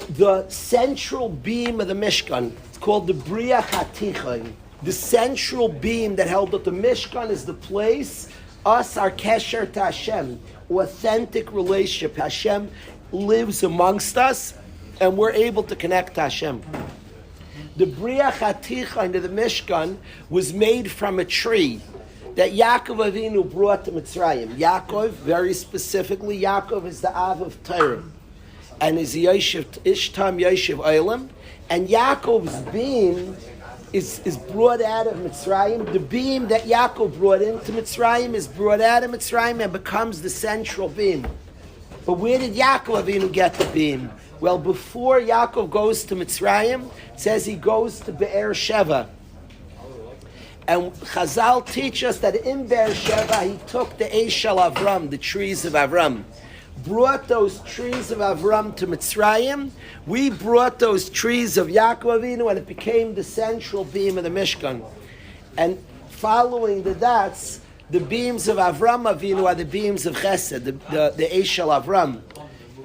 The central beam of the Mishkan, it's called the Bria Chatichon. The central beam that held up the Mishkan is the place, us, our kesher to Hashem, authentic relationship. Hashem lives amongst us, and we're able to connect to Hashem. The Bria Chatichon of the Mishkan was made from a tree that Yaakov Avinu brought to Mitzrayim. Yaakov, very specifically, Yaakov is the Av of Torah, and is Yoshev Ishtam Yoshev Olam, and Yaakov's beam is brought out of Mitzrayim. The beam that Yaakov brought into Mitzrayim is brought out of Mitzrayim and becomes the central beam. But where did Yaakov Avinu get the beam? Well, before Yaakov goes to Mitzrayim, it says he goes to Be'er Sheva. And Chazal teach us that in Be'er Sheva he took the Eshel Avram, the trees of Avram, brought those trees of Avram to Mitzrayim. We brought those trees of Yaakov Avinu, and it became the central beam of the Mishkan. And following the dots, the beams of Avram Avinu are the beams of Chesed, the Eshel Avram.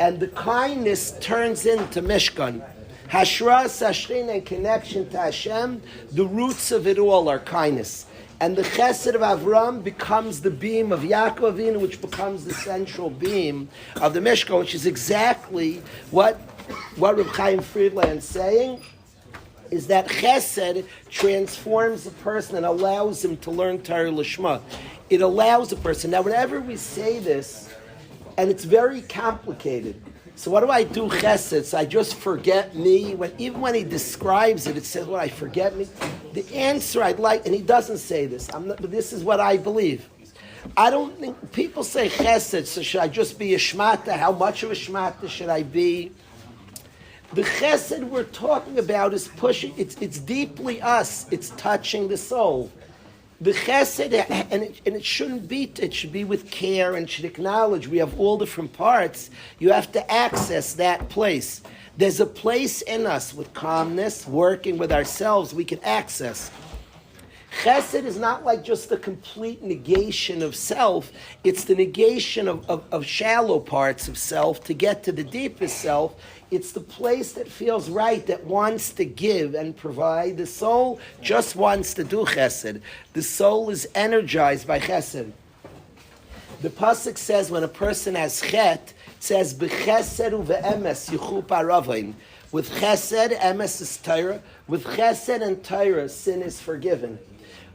And the kindness turns into Mishkan. Hashras Hashrin and connection to Hashem, the roots of it all are kindness. And the Chesed of Avram becomes the beam of Yaakov Avinu, which becomes the central beam of the Mishkan, which is exactly what Reb Chaim Friedland is saying, is that Chesed transforms a person and allows him to learn Torah Lishma. It allows a person. Now, whenever we say this, and it's very complicated. So what do I do Chesed? So I just forget me? Even when he describes it, it says, I forget me? The answer I'd like, and he doesn't say this, but this is what I believe. I don't think, people say Chesed, so should I just be a Shmata? How much of a Shmata should I be? The Chesed we're talking about is pushing, it's deeply us, it's touching the soul. The Chesed, and it shouldn't be, it should be with care and should acknowledge we have all different parts. You have to access that place. There's a place in us with calmness, working with ourselves, we can access. Chesed is not like just the complete negation of self, it's the negation of shallow parts of self to get to the deepest self. It's the place that feels right, that wants to give and provide. The soul just wants to do chesed. The soul is energized by chesed. The pasuk says when a person has chet, it says b'chesed uve'emes yichu paravain. With chesed, emes is Torah. With chesed and Torah, sin is forgiven.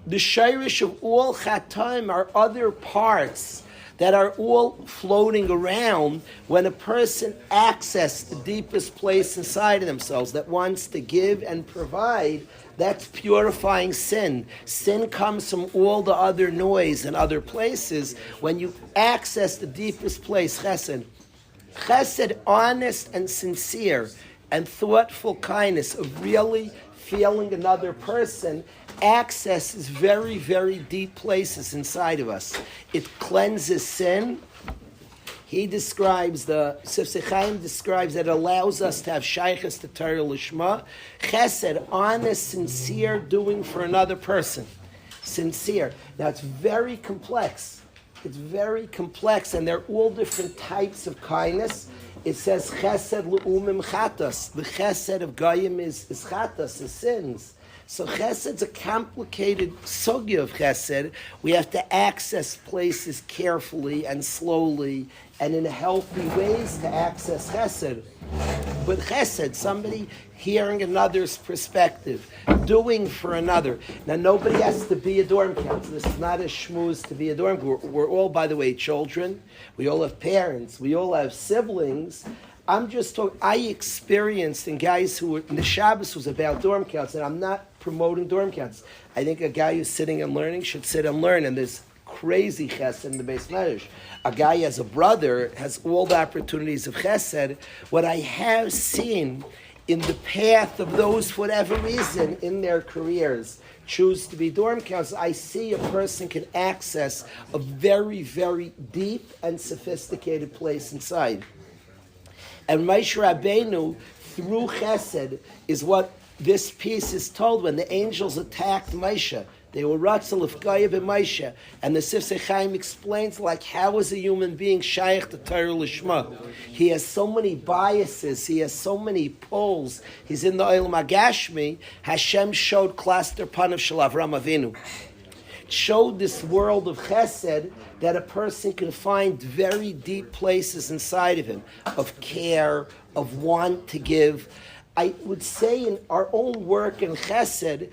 The shirish of all chataim are other parts that are all floating around when a person accesses the deepest place inside of themselves that wants to give and provide. That's purifying sin. Sin comes from all the other noise and other places. When you access the deepest place, chesed. Chesed, honest and sincere and thoughtful kindness of really feeling another person, accesses very, very deep places inside of us. It cleanses sin. He describes, Sifsei Chaim describes that it allows us to have shaychus to Torah Lishma. Chesed, honest, sincere, doing for another person. Sincere. Now it's very complex. It's very complex, and they're all different types of kindness. It says chesed l'umim chatas. The chesed of Goyim is chatas, is sins. So chesed's a complicated sugya of chesed. We have to access places carefully and slowly and in healthy ways to access chesed. But chesed, somebody hearing another's perspective, doing for another. Now, nobody has to be a dorm counselor. This is not a shmooze to be a dorm. We're all, by the way, children. We all have parents. We all have siblings. I'm just talking, I experienced in guys who were, in the Shabbos was about dorm counts, and I'm not promoting dorm counts. I think a guy who's sitting and learning should sit and learn, and there's crazy chesed in the Beis Medrash. A guy as a brother has all the opportunities of chesed. What I have seen in the path of those, for whatever reason, in their careers, choose to be dorm counselors, I see a person can access a very, very deep and sophisticated place inside. And Moshe Rabbeinu, through Chesed, is what this piece is told when the angels attacked Moshe. They were Ratzal of Gayev and Moshe. And the Sifsei Chaim explains, like, how is a human being shaykh to Torah Lishma? He has so many biases. He has so many pulls. He's in the Olam HaGashmi. Hashem showed Klaster Panav Shel Avram Avinu. Showed this world of Chesed that a person can find very deep places inside of him, of care, of want to give. I would say in our own work in Chesed,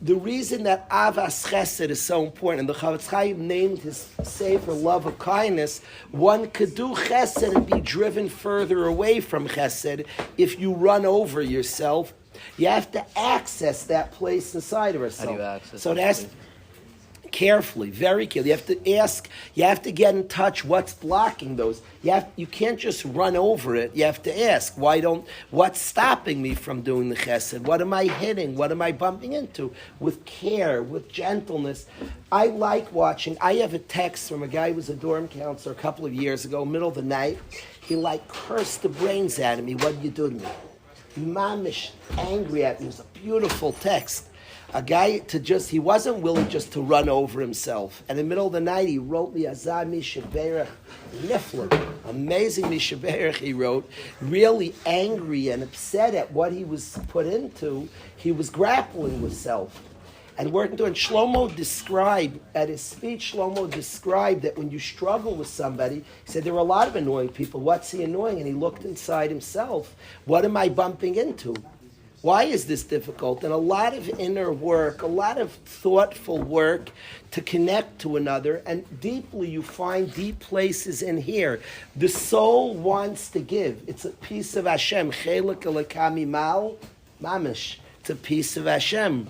the reason that Avas Chesed is so important, and the Chavetz Chaim named his sefer Love of Kindness, one could do Chesed and be driven further away from Chesed if you run over yourself. You have to access that place inside of yourself. How do you access so it? that's carefully, very carefully. You have to ask, you have to get in touch what's blocking those. You can't just run over it. You have to ask, what's stopping me from doing the chesed? What am I hitting? What am I bumping into? With care, with gentleness. I like watching. I have a text from a guy who was a dorm counselor a couple of years ago, middle of the night. He cursed the brains out of me. What did you do to me? Mamish, angry at me. It was a beautiful text. A guy he wasn't willing just to run over himself. And in the middle of the night, he wrote me, Azah Mishaberach Niflin. Amazing Mishaberach, he wrote. Really angry and upset at what he was put into. He was grappling with self. And working to it. Shlomo described, at his speech, that when you struggle with somebody, he said, there are a lot of annoying people. What's he annoying? And he looked inside himself. What am I bumping into? Why is this difficult? And a lot of inner work, a lot of thoughtful work to connect to another, and deeply you find deep places in here. The soul wants to give. It's a piece of Hashem. Chelik elokami mal mamish. It's a piece of Hashem.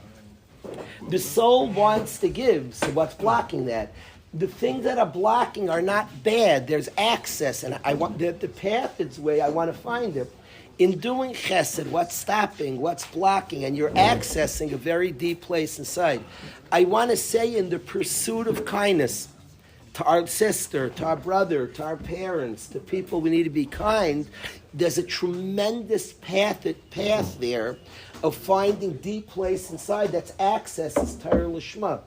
The soul wants to give. So what's blocking that? The things that are blocking are not bad. There's access, and I want the path its way. I want to find it. In doing chesed, what's stopping, what's blocking, and you're accessing a very deep place inside. I want to say in the pursuit of kindness to our sister, to our brother, to our parents, to people we need to be kind, there's a tremendous path there of finding deep place inside that's access is Torah Lishma.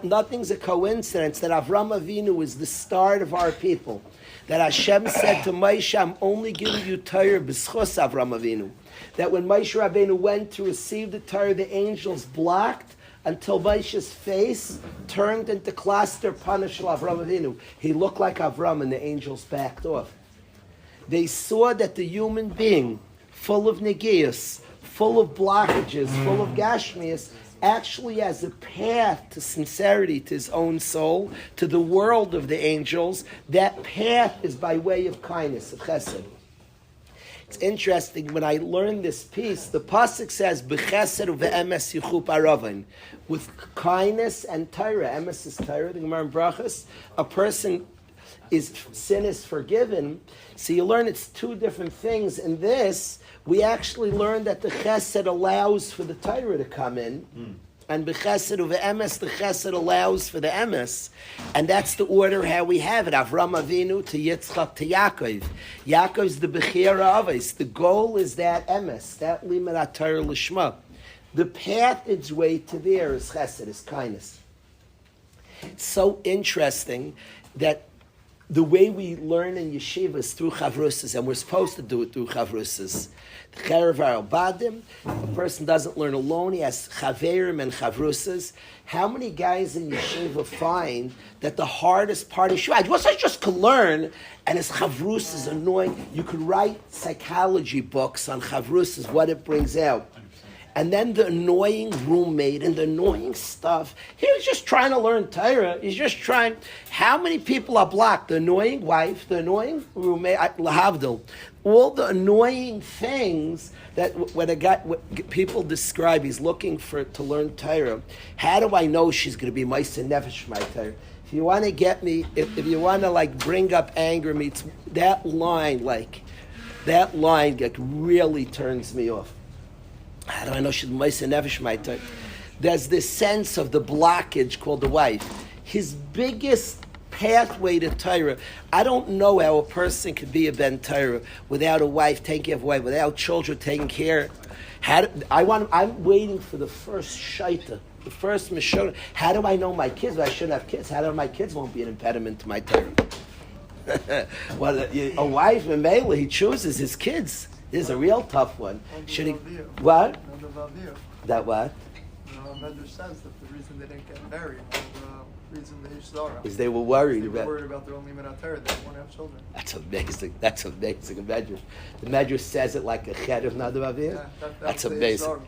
Nothing's a coincidence that Avram Avinu is the start of our people. That Hashem said to Moshe, I'm only giving you Torah b'schus Avram Avinu. That when Moshe Rabbeinu went to receive the Torah, the angels blocked until Moshe's face turned into cluster punish Avram Avinu. He looked like Avram and the angels backed off. They saw that the human being, full of negias, full of blockages, full of gashmias, actually has a path to sincerity, to his own soul, to the world of the angels. That path is by way of kindness, of chesed. It's interesting, when I learned this piece, the pasuk says, B'chesed u've'emes yichup aravin. With kindness and Torah, emes is Torah, the Gemara in Brachos, a person sin is forgiven. So you learn it's two different things. In this, we actually learn that the chesed allows for the Torah to come in. And b'chesed u've'emes, the chesed allows for the emes. And that's the order how we have it. Avram Avinu to Yitzchak to Yaakov. Yaakov's the Bechira Avos. The goal is that emes, that limud Torah Lishma. The path its way to there is chesed, is kindness. It's so interesting that the way we learn in yeshivas through chavrusas, and we're supposed to do it through chavrusas. The cherev badim, a person doesn't learn alone, he has chaverim and chavrusas. How many guys in yeshiva find that the hardest part of yeshiva, once I just could learn, and his chavrus is annoying, you could write psychology books on chavrusas, what it brings out. And then the annoying roommate and the annoying stuff. He was just trying to learn Torah. He's just trying. How many people are blocked? The annoying wife, the annoying roommate, lahavdil. All the annoying things that when people describe, he's looking to learn Torah. How do I know she's going to be Ma'aseh Nefesh my Torah? If you want to get me, if you want to bring up anger, me, that line That line really turns me off. How do I know she's Maisa Nefesh my time? There's this sense of the blockage called the wife. His biggest pathway to Torah. I don't know how a person could be a Ben Torah without a wife taking care of a wife, without children taking care. I'm waiting for the first shaita, the first mishona. How do I know my kids? I shouldn't have kids. How do I know my kids won't be an impediment to my Torah? Well, a wife, Mela, he chooses his kids. This is a real tough one. Should he? What? That what? Medrash says that the reason they didn't get married, the reason they is they were worried they were about. worried about their only minat Torah. They didn't want to have children. That's amazing. That's amazing. Medrash. The Medrash says it like a ched of Nadav Avir. Yeah, that's amazing.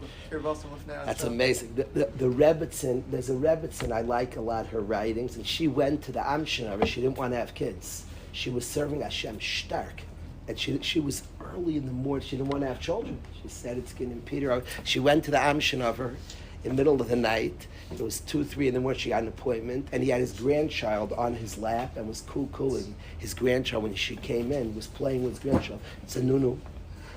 That's amazing. The Rebbetzin, there's a Rebbetzin I like a lot, her writings, and she went to the Amshinara. She didn't want to have kids. She was serving Hashem stark. And she was early in the morning. She didn't want to have children. She said it's going to impede her. She went to the Amshinara in the middle of the night. It was 2, 3 in the morning. She got an appointment, and he had his grandchild on his lap and was cooing. His grandchild, when she came in, was playing with his grandchild. It's a nunu.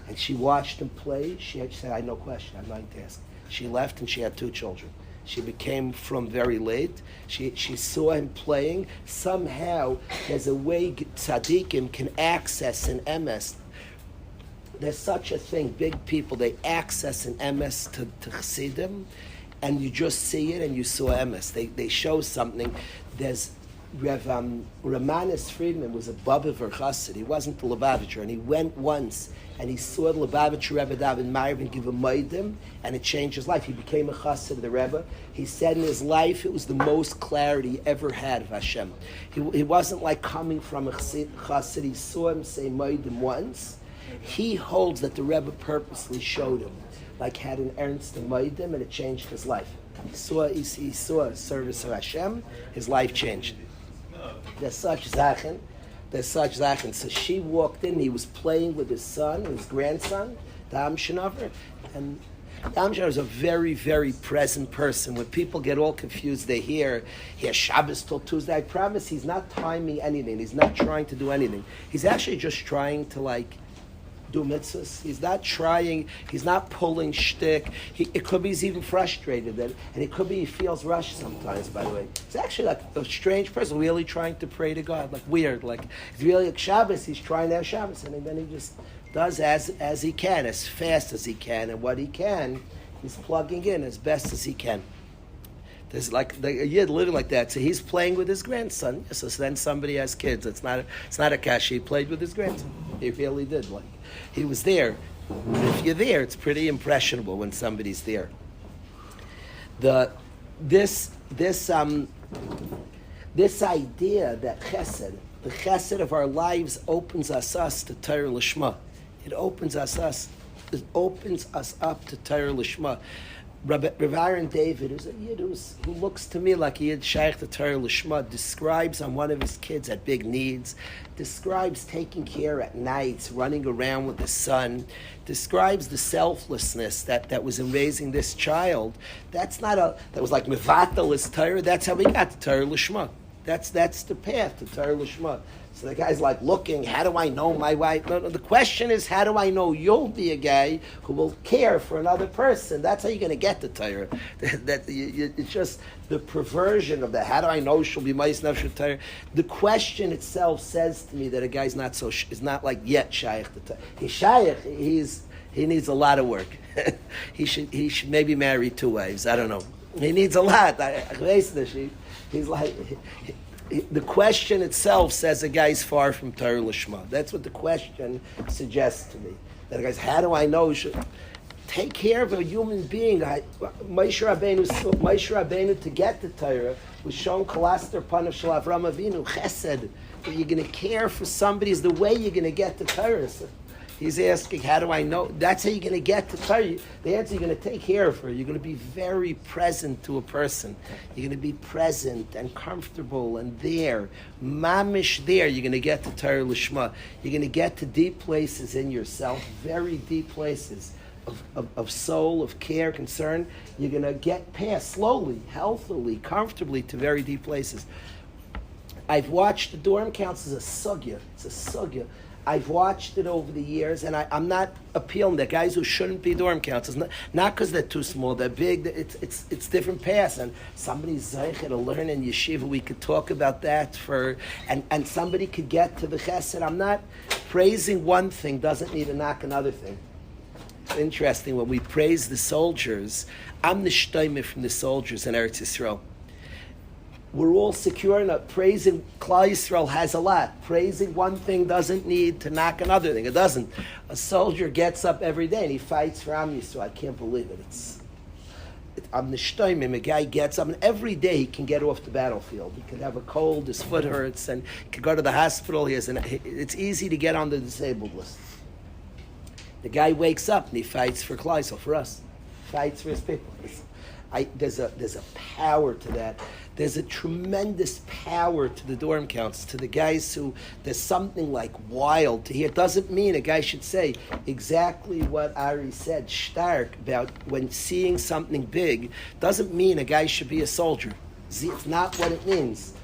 And she watched him play. She said, "I had no question. I'm not to ask." She left, and she had 2 children. She became from very late. She saw him playing. Somehow, there's a way tzaddikim can access an MS. There's such a thing. Big people, they access an MS to chassidim, and you just see it, and you saw MS. They show something. There's Ramanis Friedman was a Babaver chassid. He wasn't the Lubavitcher, and he went once, and he saw the Lubavitcher Rebbe David Meir give a maidim, and it changed his life. He became a chassid of the Rebbe. He said in his life it was the most clarity he ever had of Hashem. He wasn't like coming from a chassid. He saw him say maidim once. He holds that the Rebbe purposely showed him, like had an ernst of maidim, and it changed his life. He saw service of Hashem. His life changed. There's such zachen. So she walked in. He was playing with his son, his grandson, the Amshinover, and the Amshinover is a very, very present person. When people get all confused, they hear he has Shabbos till Tuesday. I promise he's not timing anything. He's not trying to do anything. He's actually just trying to do mitzvahs. He's not trying, he's not pulling shtick. It could be he's even frustrated, and it could be he feels rushed sometimes, by the way. He's actually like a strange person, really trying to pray to God, like weird. Like, it's really like Shabbos, he's trying to have Shabbos, and then he just does as he can, as fast as he can, and what he can, he's plugging in as best as he can. There's a yid living like that. So he's playing with his grandson. So then somebody has kids. It's not a kasha. He played with his grandson. He really did. He was there. If you're there, it's pretty impressionable when somebody's there. This idea that chesed, the chesed of our lives, opens us to Torah Lishma. It opens us up to Torah Lishma. Rabbi Aaron David, who's a yid who looks to me like a yid shaykh to Torah Lishma, describes on one of his kids at big needs, describes taking care at nights, running around with his son, describes the selflessness that was in raising this child. That was like mevatel is Torah. That's how we got to Torah Lishma. That's the path to Torah Lishma. So the guy's looking, how do I know my wife? No, the question is, how do I know you'll be a guy who will care for another person? That's how you're going to get the Torah. It's just the perversion of that. How do I know she'll be Ma'is Nefesh Torah? The question itself says to me that a guy's is not yet shaykh to Torah. He's shaykh. He needs a lot of work. He should maybe marry 2 wives. I don't know. He needs a lot. He's like. The question itself says a guy's far from Torah Lishma. That's what the question suggests to me. That a guy's, how do I know? Should take care of a human being. Moshe Rabbeinu to get the Torah was shown kolaster panav shel Avram Avinu chesed. That you're going to care for somebody is the way you're going to get the Torah. So he's asking, how do I know? That's how you're going to get to Torah. The answer, you're going to take care of her. You're going to be very present to a person. You're going to be present and comfortable and there. Mamish there, you're going to get to Torah Lishma. You're going to get to deep places in yourself, very deep places of soul, of care, concern. You're going to get past slowly, healthily, comfortably to very deep places. I've watched the dorm counts as a sugya. It's a sugya. I've watched it over the years, and I'm not appealing to guys who shouldn't be dorm councils. Not because they're too small, they're big. It's different paths, and somebody's zeicher to learn in yeshiva. We could talk about that and somebody could get to the chesed. I'm not praising one thing doesn't need to knock another thing. It's interesting when we praise the soldiers. I'm the shtoimeh from the soldiers in Eretz Yisrael. We're all secure enough. Praising Klal Yisrael has a lot. Praising one thing doesn't need to knock another thing. It doesn't. A soldier gets up every day and he fights for Am Yisrael. I can't believe it. I'm the shtoimim. A guy gets up and every day he can get off the battlefield. He could have a cold, his foot hurts, and he could go to the hospital. It's easy to get on the disabled list. The guy wakes up and he fights for Klal Yisrael, for us. Fights for his people. There's a power to that. There's a tremendous power to the dorm councils, to the guys who there's something like wild to hear. It doesn't mean a guy should say exactly what Ari said, stark, about when seeing something big. Doesn't mean a guy should be a soldier. It's not what it means.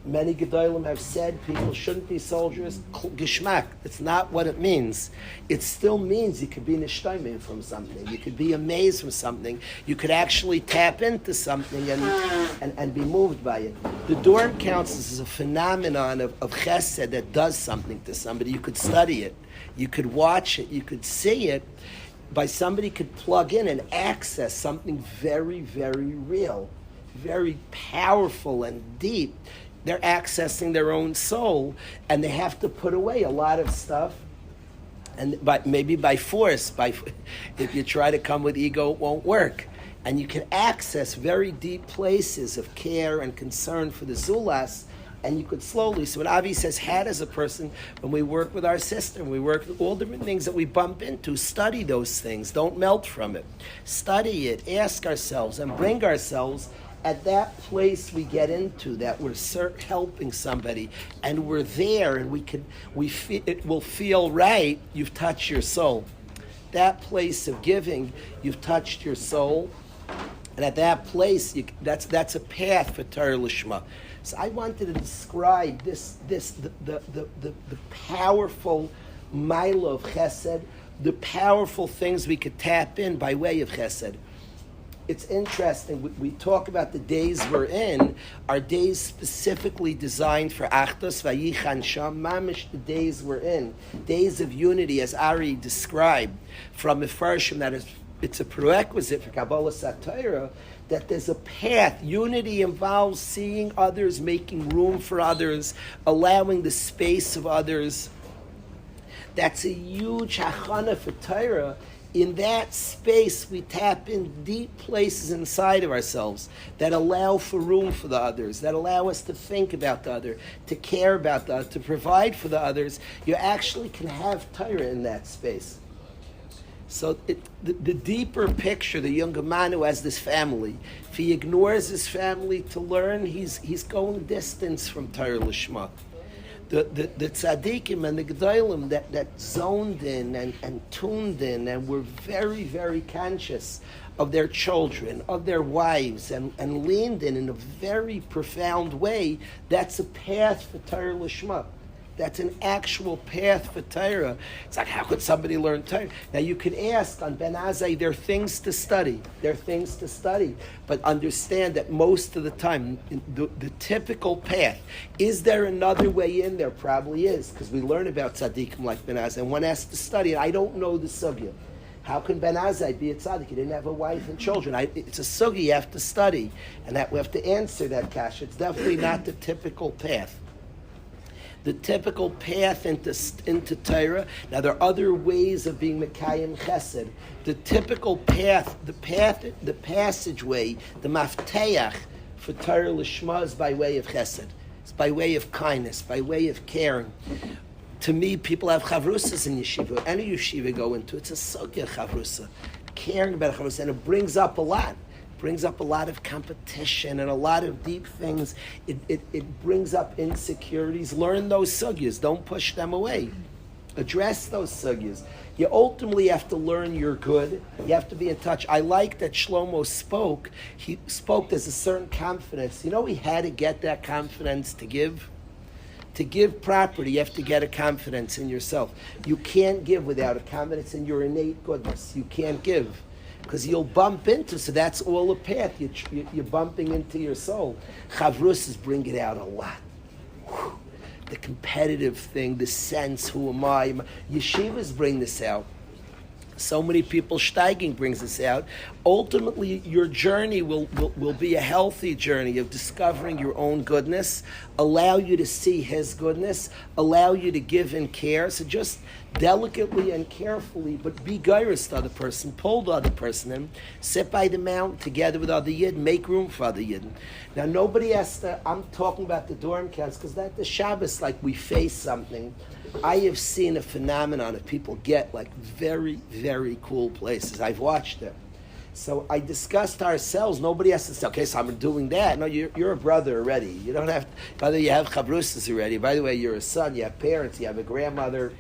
Many Gedolim have said people shouldn't be soldiers. Geschmack. It's not what it means. It still means you could be nishtaimim from something. You could be amazed from something. You could actually tap into something and be moved by it. The dorm councils is a phenomenon of chesed that does something to somebody. You could study it. You could watch it. You could see it. By somebody could plug in and access something very, very real, very powerful and deep. They're accessing their own soul, and they have to put away a lot of stuff, and maybe by force. If you try to come with ego, it won't work. And you can access very deep places of care and concern for the zulas, and you could slowly. So when Avi says, how does a person, when we work with our sister, we work with all different things that we bump into, study those things. Don't melt from it. Study it, ask ourselves, and bring ourselves at that place we get into, that we're helping somebody, and we're there, and it will feel right. You've touched your soul. That place of giving, you've touched your soul, and at that place, that's a path for Torah Lishma. So I wanted to describe the powerful mila of Chesed, the powerful things we could tap in by way of Chesed. It's interesting, we talk about the days we're in, are days specifically designed for Achdus, Vayichan Sham, Mamish, the days we're in, days of unity, as Ari described, from Mefarshim, that it's a prerequisite for Kabbalah Satira, that there's a path. Unity involves seeing others, making room for others, allowing the space of others. That's a huge hachana for Torah. In that space, we tap in deep places inside of ourselves that allow for room for the others, that allow us to think about the other, to care about the other, to provide for the others. You actually can have Torah in that space. So the deeper picture, the younger man who has this family, if he ignores his family to learn, he's going distance from Torah Lishma. The tzaddikim and the gedolim that zoned in and tuned in and were very, very conscious of their children, of their wives, and leaned in a very profound way, that's a path for Torah Lishma. That's an actual path for Torah. It's like, how could somebody learn Torah? Now you could ask on Ben Azai, there are things to study. But understand that most of the time, the typical path, is there another way in? There probably is, because we learn about tzaddikim like Ben Azai, and one has to study. I don't know the sugya. How can Ben Azai be a tzaddik? He didn't have a wife and children. It's a sugya you have to study, and that we have to answer that kasha. It's definitely not the typical path. The typical path into Torah. Now there are other ways of being Mekayim Chesed. The typical path, the passageway, the mafteach for Torah Lishma is by way of Chesed. It's by way of kindness, by way of caring. To me, people have chavrusas in yeshiva. Any yeshiva go into, it's a sugya chavrusa. Caring about chavrusa, and it brings up a lot. Brings up a lot of competition and a lot of deep things. It brings up insecurities. Learn those sugyas. Don't push them away. Address those sugyas. You ultimately have to learn you're good. You have to be in touch. I like that Shlomo spoke. He spoke, there's a certain confidence. You know, he had to get that confidence to give. To give property, you have to get a confidence in yourself. You can't give without a confidence in your innate goodness. You can't give. Because you'll bump into, so that's all a path. You're bumping into your soul. Chavrusas bring it out a lot. Whew. The competitive thing, the sense, who am I? Yeshivas bring this out. So many people, Steiging brings this out. Ultimately, your journey will be a healthy journey of discovering your own goodness, allow you to see His goodness, allow you to give and care. So just delicately and carefully, but be gyrus to the other person, pull the other person in, sit by the mountain together with other Yid, make room for other Yid. Now, nobody has to, I'm talking about the dorm camps, because that the Shabbos, like we face something. I have seen a phenomenon of people get like very, very cool places. I've watched it. So I discussed ourselves. Nobody has to say, okay, so I'm doing that. No, you're a brother already. You don't have to, by the way, you have chavrusas already. By the way, you're a son, you have parents, you have a grandmother.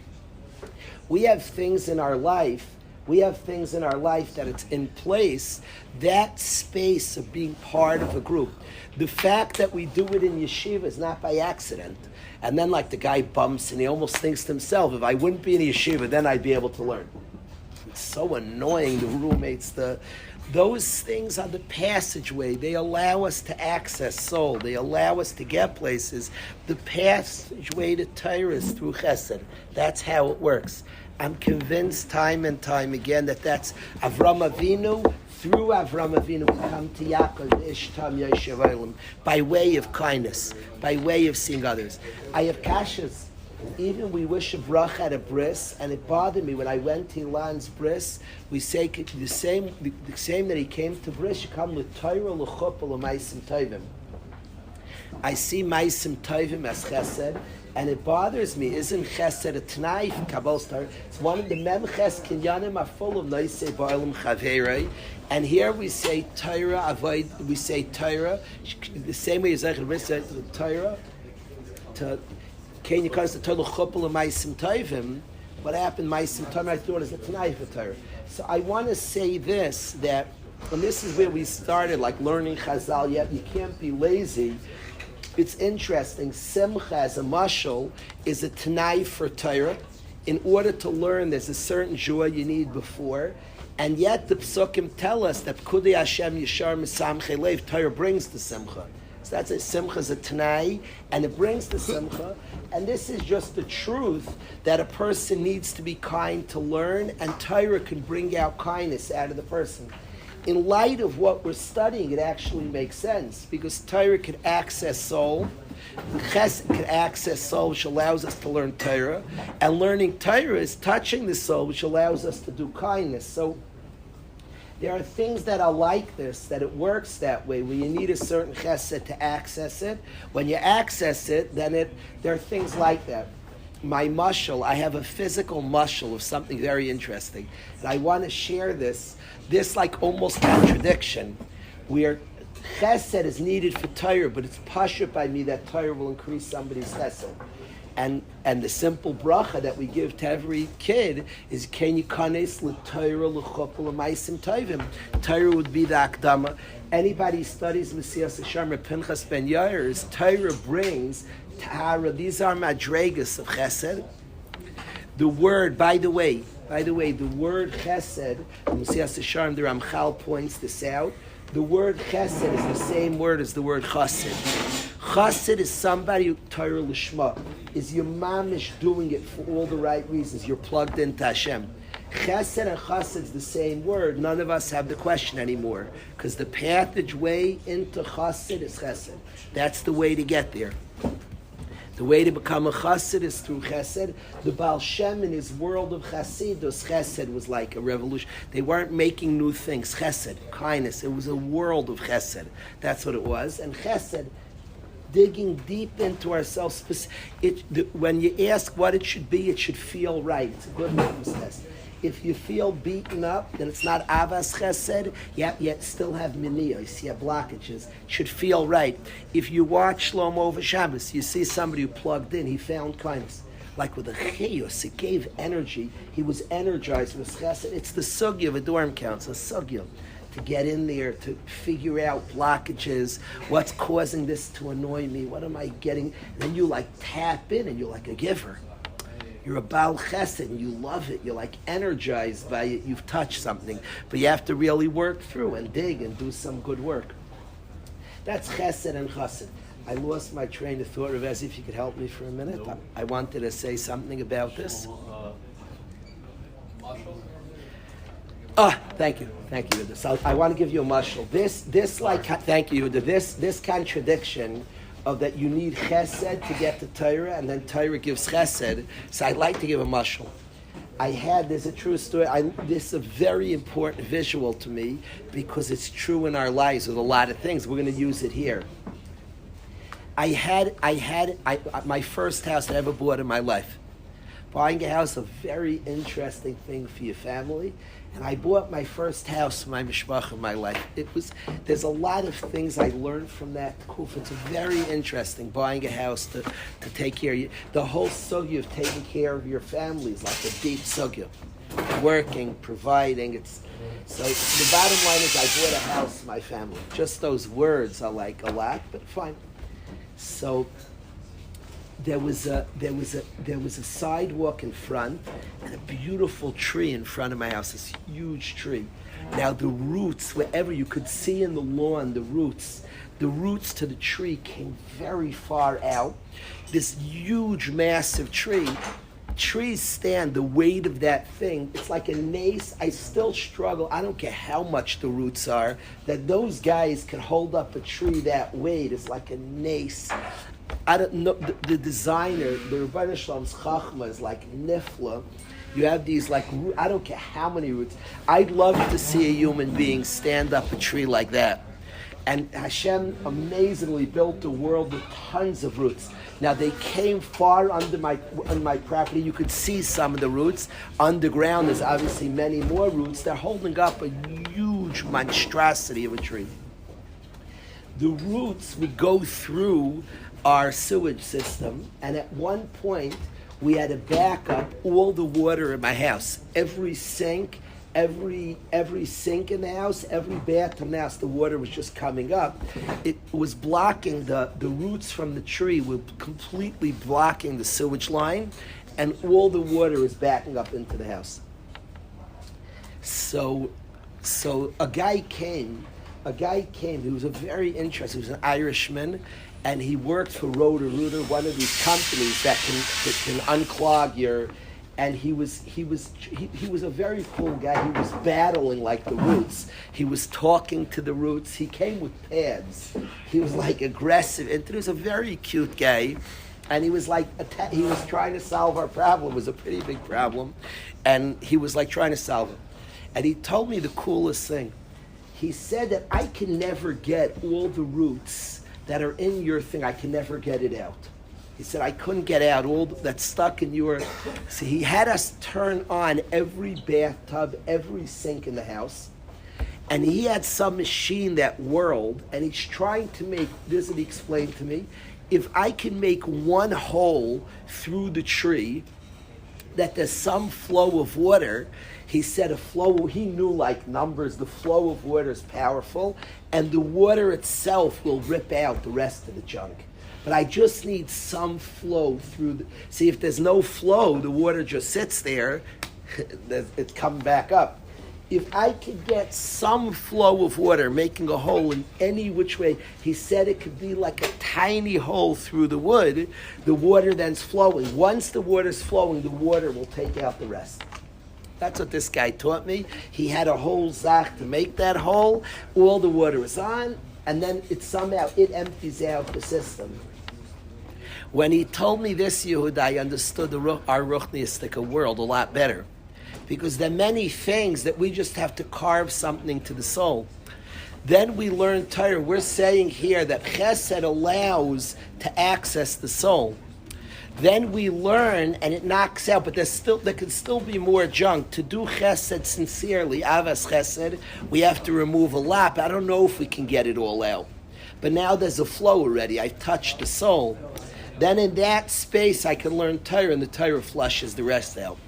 We have things in our life. That it's in place, that space of being part of a group. The fact that we do it in yeshiva is not by accident. And then like the guy bumps and he almost thinks to himself, if I wouldn't be in yeshiva, then I'd be able to learn. It's so annoying, the roommates, those things are the passageway. They allow us to access soul. They allow us to get places. The passageway to Torah is through chesed. That's how it works. I'm convinced time and time again that that's Avram Avinu. Through Avram Avinu, we come to Yaakov, Ishtam Yoshev Olam, by way of kindness, by way of seeing others. I have kashas. Even we wish a bracha at a bris, and it bothered me when I went to Ilan's bris. We say the same that he came to bris. You come with Torah l'chuppah l'maisim tovim. I see maisim tovim as chesed. And it bothers me. Isn't chesed a t'nai for Kabbal's Torah? It's one of the memches kinyanim are full of noisei ba'olam chaverei. And here we say Torah avoid. We say Torah the same way as Zechar said the Torah. To Ken Yikaris the Torah l'chupel ma'asim tovim. What happened? Ma'asim tovim I thought is a t'nai for Torah. So I want to say this that, and this is where we started, like learning Chazal. Yet you can't be lazy. It's interesting. Simcha as a mashal is a t'nai for Torah. In order to learn, there's a certain joy you need before, and yet the psukim tell us that Kudei Hashem Yishar Misamchei Lev, Torah brings the simcha. So that's a simcha is a t'nai, and it brings the simcha. And this is just the truth that a person needs to be kind to learn, and Torah can bring out kindness out of the person. In light of what we're studying, it actually makes sense, because Torah can access soul, Chesed can access soul, which allows us to learn Torah, and learning Torah is touching the soul, which allows us to do kindness. So there are things that are like this, that it works that way, where you need a certain Chesed to access it. When you access it, then there are things like that. My mushal, I have a physical mushal of something very interesting, and I want to share this like almost contradiction, where chesed is needed for Torah, but it's pashut by me that Torah will increase somebody's chesed. And the simple bracha that we give to every kid is Ken Yikanes l'Torah l'chupel l'maisim tovim. Torah would be the akdama. Anybody who studies Mesilas Yesharim Pinchas ben Yair's, Torah brings Tahara. These are madregas of chesed. The word, by the way, the word chesed, Mesilas Yesharim, the Ramchal points this out. The word chesed is the same word as the word chassid. Chassid is somebody who Torah lishma, is your mamish doing it for all the right reasons. You're plugged into Hashem. Chesed and chassid is the same word. None of us have the question anymore, because the passageway into chassid is chesed. That's the way to get there. The way to become a chassid is through chesed. The Baal Shem in his world of chassidus, chesed was like a revolution. They weren't making new things. Chesed, kindness. It was a world of chesed. That's what it was. And chesed, digging deep into ourselves. When you ask what it should feel right. It's a good litmus test. If you feel beaten up, then it's not avas chesed, yet still have miniyos, you have blockages. It should feel right. If you watch Shlomo over Shabbos, you see somebody who plugged in, he found kindness. Like with a chiyus, it gave energy. He was energized with chesed. It's the sugya of a dorm council, sugya. to get in there, to figure out blockages, what's causing this to annoy me, what am I getting? And then you like tap in and you're like a giver. You're a Baal Chesed and you love it. You're like energized by it. You've touched something. But you have to really work through and dig and do some good work. That's Chesed and Chesed. I lost my train of thought. Rav, if you could help me for a minute. I wanted to say something about this. Thank you, Yehuda. So I want to give you a mashal. Thank you, Yehuda. This contradiction of that you need chesed to get to Torah, and then Torah gives chesed. So I'd like to give a mashal. There's a true story. This is a very important visual to me because it's true in our lives with a lot of things. We're going to use it here. My first house I ever bought in my life. Buying a house, a very interesting thing for your family. And I bought my first house for my mishpach in my life. There's a lot of things I learned from that kuf. It's very interesting, buying a house to take care of you. The whole sugya of taking care of your family is like a deep sugya. Working, providing. So the bottom line is I bought a house for my family. Just those words are like a lot, but fine. So there was a sidewalk in front and a beautiful tree in front of my house, this huge tree. Now the roots, wherever you could see in the lawn, the roots to the tree came very far out. This huge, massive tree. Trees stand, the weight of that thing, it's like a nace. I still struggle, I don't care how much the roots are, that those guys can hold up a tree that weight. It's like a nace. I don't know, the designer, the Rebbeinu Shalom's Chachma is like nifla. You have these like, I don't care how many roots. I'd love to see a human being stand up a tree like that. And Hashem amazingly built the world with tons of roots. Now they came far on my property. You could see some of the roots. Underground there's obviously many more roots. They're holding up a huge monstrosity of a tree. The roots would go through our sewage system, and at one point we had to back up all the water in my house. Every sink in the house, every bathroom in the house, the water was just coming up. It was blocking the roots from the tree were completely blocking the sewage line, and all the water was backing up into the house. So a guy came. He was a very interesting. He was an Irishman, and he worked for Roto-Rooter, one of these companies that can unclog your. And he was a very cool guy. He was battling like the roots. He was talking to the roots. He came with pads. He was like aggressive. And he was a very cute guy. And he was like, he was trying to solve our problem. It was a pretty big problem. And he was like trying to solve it. And he told me the coolest thing. He said that I can never get all the roots that are in your thing. I can never get it out. He said, I couldn't get out all that's stuck in your... So he had us turn on every bathtub, every sink in the house. And he had some machine that whirled, and he's trying to make, this is what he explained to me, if I can make one hole through the tree, that there's some flow of water. He said he knew like numbers, the flow of water is powerful, and the water itself will rip out the rest of the junk. But I just need some flow through see, if there's no flow, the water just sits there, it's coming back up. If I could get some flow of water, making a hole in any which way, he said it could be like a tiny hole through the wood, the water then's flowing. Once the water's flowing, the water will take out the rest. That's what this guy taught me. He had a whole zach to make that hole, all the water is on, and then it empties out the system. When he told me this, Yehuda, I understood our Ruchniistic world a lot better. Because there are many things that we just have to carve something to the soul. Then we learn Torah. We're saying here that Chesed allows to access the soul. Then we learn, and it knocks out, but there can still be more junk. To do Chesed sincerely, Avas Chesed, we have to remove a lot. I don't know if we can get it all out. But now there's a flow already. I've touched the soul. Then in that space, I can learn Torah, and the Torah flushes the rest out.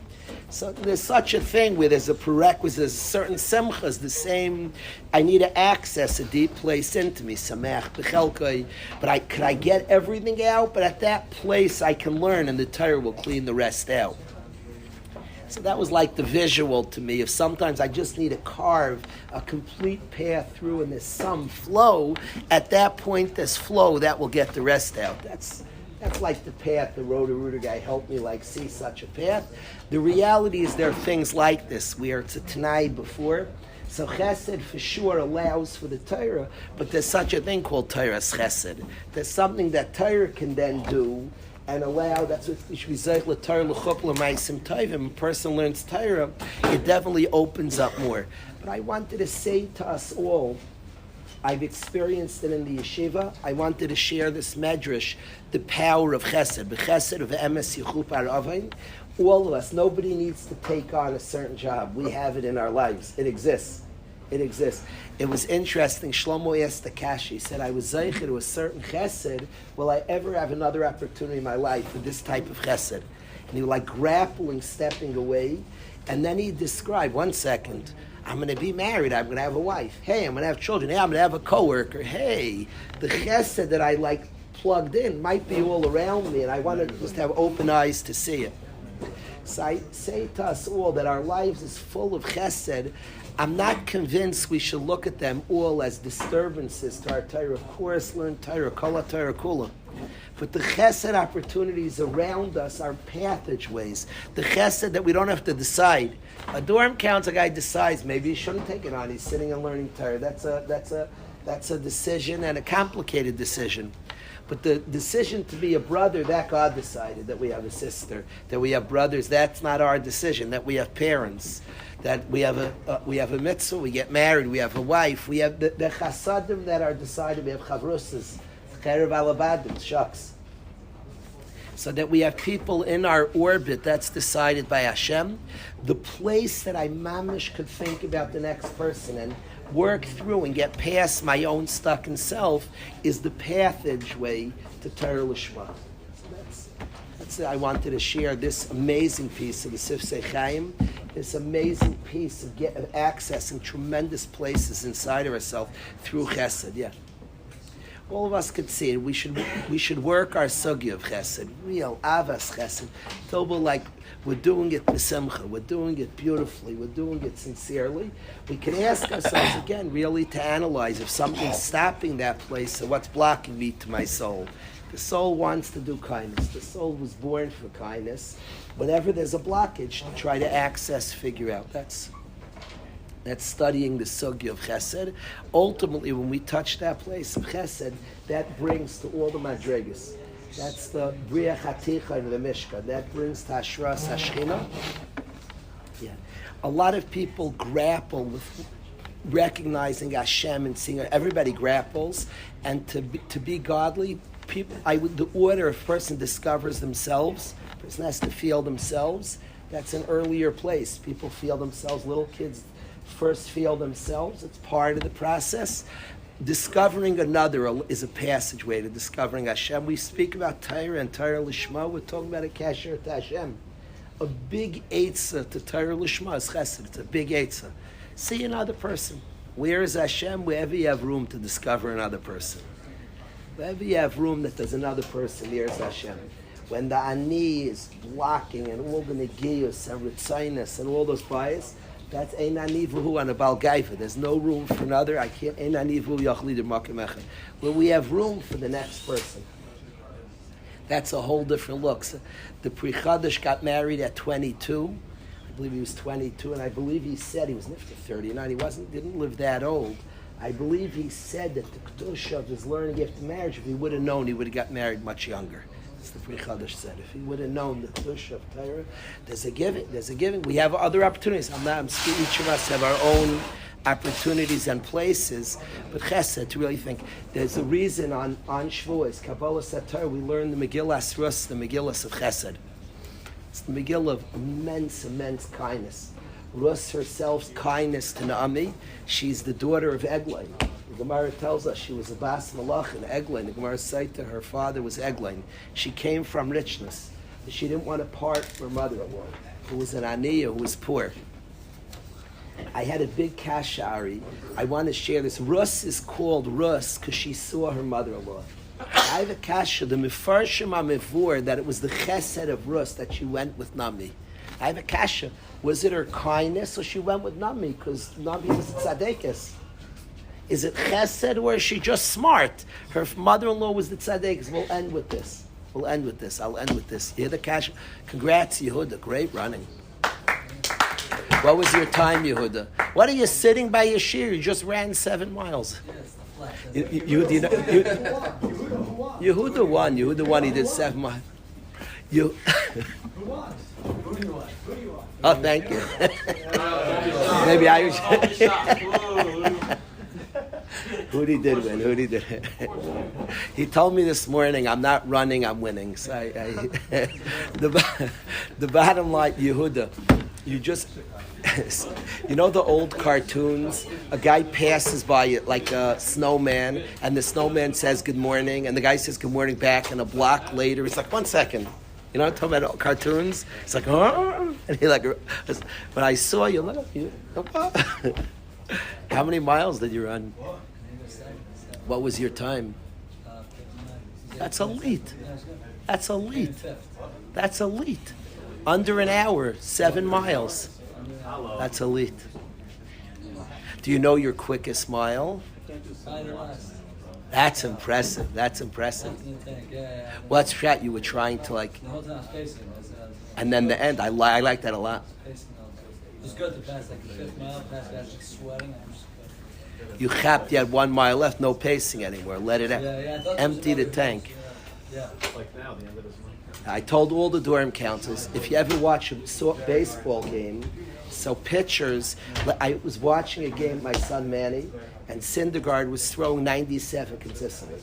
So there's such a thing where there's a prerequisite, there's certain simchas, the same, I need to access a deep place into me, samech, b'chelkai, but could I get everything out? But at that place I can learn, and the Torah will clean the rest out. So that was like the visual to me, of sometimes I just need to carve a complete path through, and there's some flow. At that point, there's flow, that will get the rest out. That's like the path the Roto-Rooter guy helped me see such a path. The reality is there are things like this, where it's a Tanai before. So Chesed for sure allows for the Torah, but there's such a thing called Torah's Chesed. There's something that Torah can then do and allow, that's what we should be saying, L'Torah l'chup l'maisim tovim. A person learns Torah, it definitely opens up more. But I wanted to say to us all, I've experienced it in the yeshiva. I wanted to share this medrash, the power of chesed, b'chesed of emes yichup aravain. All of us, nobody needs to take on a certain job. We have it in our lives. It exists. It exists. It was interesting. Shlomo asked the Kashi. He said, I was zeicher to a certain chesed. Will I ever have another opportunity in my life for this type of chesed? And he was like grappling, stepping away. And then he described, 1 second, I'm going to be married. I'm going to have a wife. Hey, I'm going to have children. Hey, I'm going to have a coworker. Hey, the chesed that I plugged in might be all around me, and I want to just have open eyes to see it. So I say to us all that our lives is full of chesed. I'm not convinced we should look at them all as disturbances to our Torah. Of course, learn Torah, kol Torah kula. But the chesed opportunities around us are passageways. The chesed that we don't have to decide. A dorm council guy decides maybe he shouldn't take it on. He's sitting and learning Torah. That's a decision, and a complicated decision. But the decision to be a brother, that God decided. That we have a sister, that we have brothers, that's not our decision. That we have parents, that we have a mitzvah, we get married, we have a wife, we have the chasadim that are decided. We have chavrusas, cherev alabadim, shucks. So that we have people in our orbit that's decided by Hashem. The place that I mamish could think about the next person and work through and get past my own stuck in self is the passageway to Torah Lishma. So that's it. I wanted to share this amazing piece of the Sifsei Chaim, this amazing piece of accessing tremendous places inside of ourselves through Chesed. Yeah. All of us could see it. We should work our sugi of chesed, real avas chesed. Toba, like we're doing it b'simcha, we're doing it beautifully, we're doing it sincerely. We can ask ourselves again, really, to analyze if something's stopping that place, or what's blocking me to my soul. The soul wants to do kindness. The soul was born for kindness. Whenever there's a blockage, to try to access, figure out. That's studying the sugi of chesed. Ultimately, when we touch that place of chesed, that brings to all the madrigas. That's the bria chaticha in the Mishkan. That brings to Hashras Hashchina. Yeah. A lot of people grapple with recognizing Hashem and seeing it. Everybody grapples. And to be godly, the order if a person discovers themselves, a person has to feel themselves. That's an earlier place. People feel themselves, little kids first feel themselves. It's part of the process. Discovering another is a passageway to discovering Hashem. We speak about Torah and Torah Lishma. We're talking about a kasher to Hashem. A big eitzah to Torah Lishma is chesed. It's a big eitzah. See another person. Where is Hashem? Wherever you have room to discover another person. Wherever you have room that there's another person, there's Hashem. When the ani is blocking and all the negiyos and ritzainis and all those bias, that's ein anivu on a bal gaifa. There's no room for another. I can't ein anivu yachlider makim echad. Where we have room for the next person. That's a whole different look. So the Pri Chadash got married at 22. I believe he was 22, and I believe he said he was nifta 39. He didn't live that old. I believe he said that the kedusha of his learning after marriage, if he would have known, he would have got married much younger. The Pri Chadash said, if he would have known the Kedusha of Torah, there's a giving. We have other opportunities. Each of us have our own opportunities and places. But Chesed, to really think, there's a reason on Shavuos, Kabbalah Satar, we learn the Megillas Rus, the Megillas of Chesed. It's the Megillah of immense kindness. Rus herself's kindness to Naomi. She's the daughter of Eglain. The Gemara tells us she was a Bas Malach in Eglain. The Gemara said to her father was Eglain. She came from richness. She didn't want to part from her mother-in-law. who was an aniyah, who was poor. I had a big kashari. I want to share this. Rus is called Rus because she saw her mother-in-law. I have a kasha, the mefarshim amivur, that it was the chesed of Rus that she went with Nami. I have a kasha. Was it her kindness or she went with Nami because Nami was tzadekis? Is it chesed or is she just smart? Her mother-in-law was the tzadekis. We'll end with this. I'll end with this. You hear the kasha? Congrats, Yehuda. Great running. What was your time, Yehuda? What are you sitting by your shir? You just ran 7 miles. Yehuda won. Yehuda won. He did 7 miles. Who won? Oh, thank you. Maybe I was. Hudi did win. Hudi did. He told me this morning, I'm not running, I'm winning. So the bottom line, Yehuda, you just, you know the old cartoons? A guy passes by it like a snowman, and the snowman says good morning, and the guy says good morning back, and a block later, he's like, 1 second. You know what I'm talking about? Cartoons? It's like, oh, and he like, when I saw you, look, how many miles did you run? What was your time? That's elite. That's elite. That's elite. Under an hour, 7 miles. That's elite. Do you know your quickest mile? That's impressive. That's impressive. What's shot you were trying to like? And then the end. I like that a lot. It was good to pass like the 5th mile, past guys like sweating. You chapped, you had 1 mile left, no pacing anymore. Let it out. Empty the tank. Like now, the end of this month. I told all the dorm counselors, if you ever watch a baseball game, so pitchers, I was watching a game with my son Manny, and Syndergaard was throwing 97 consistently.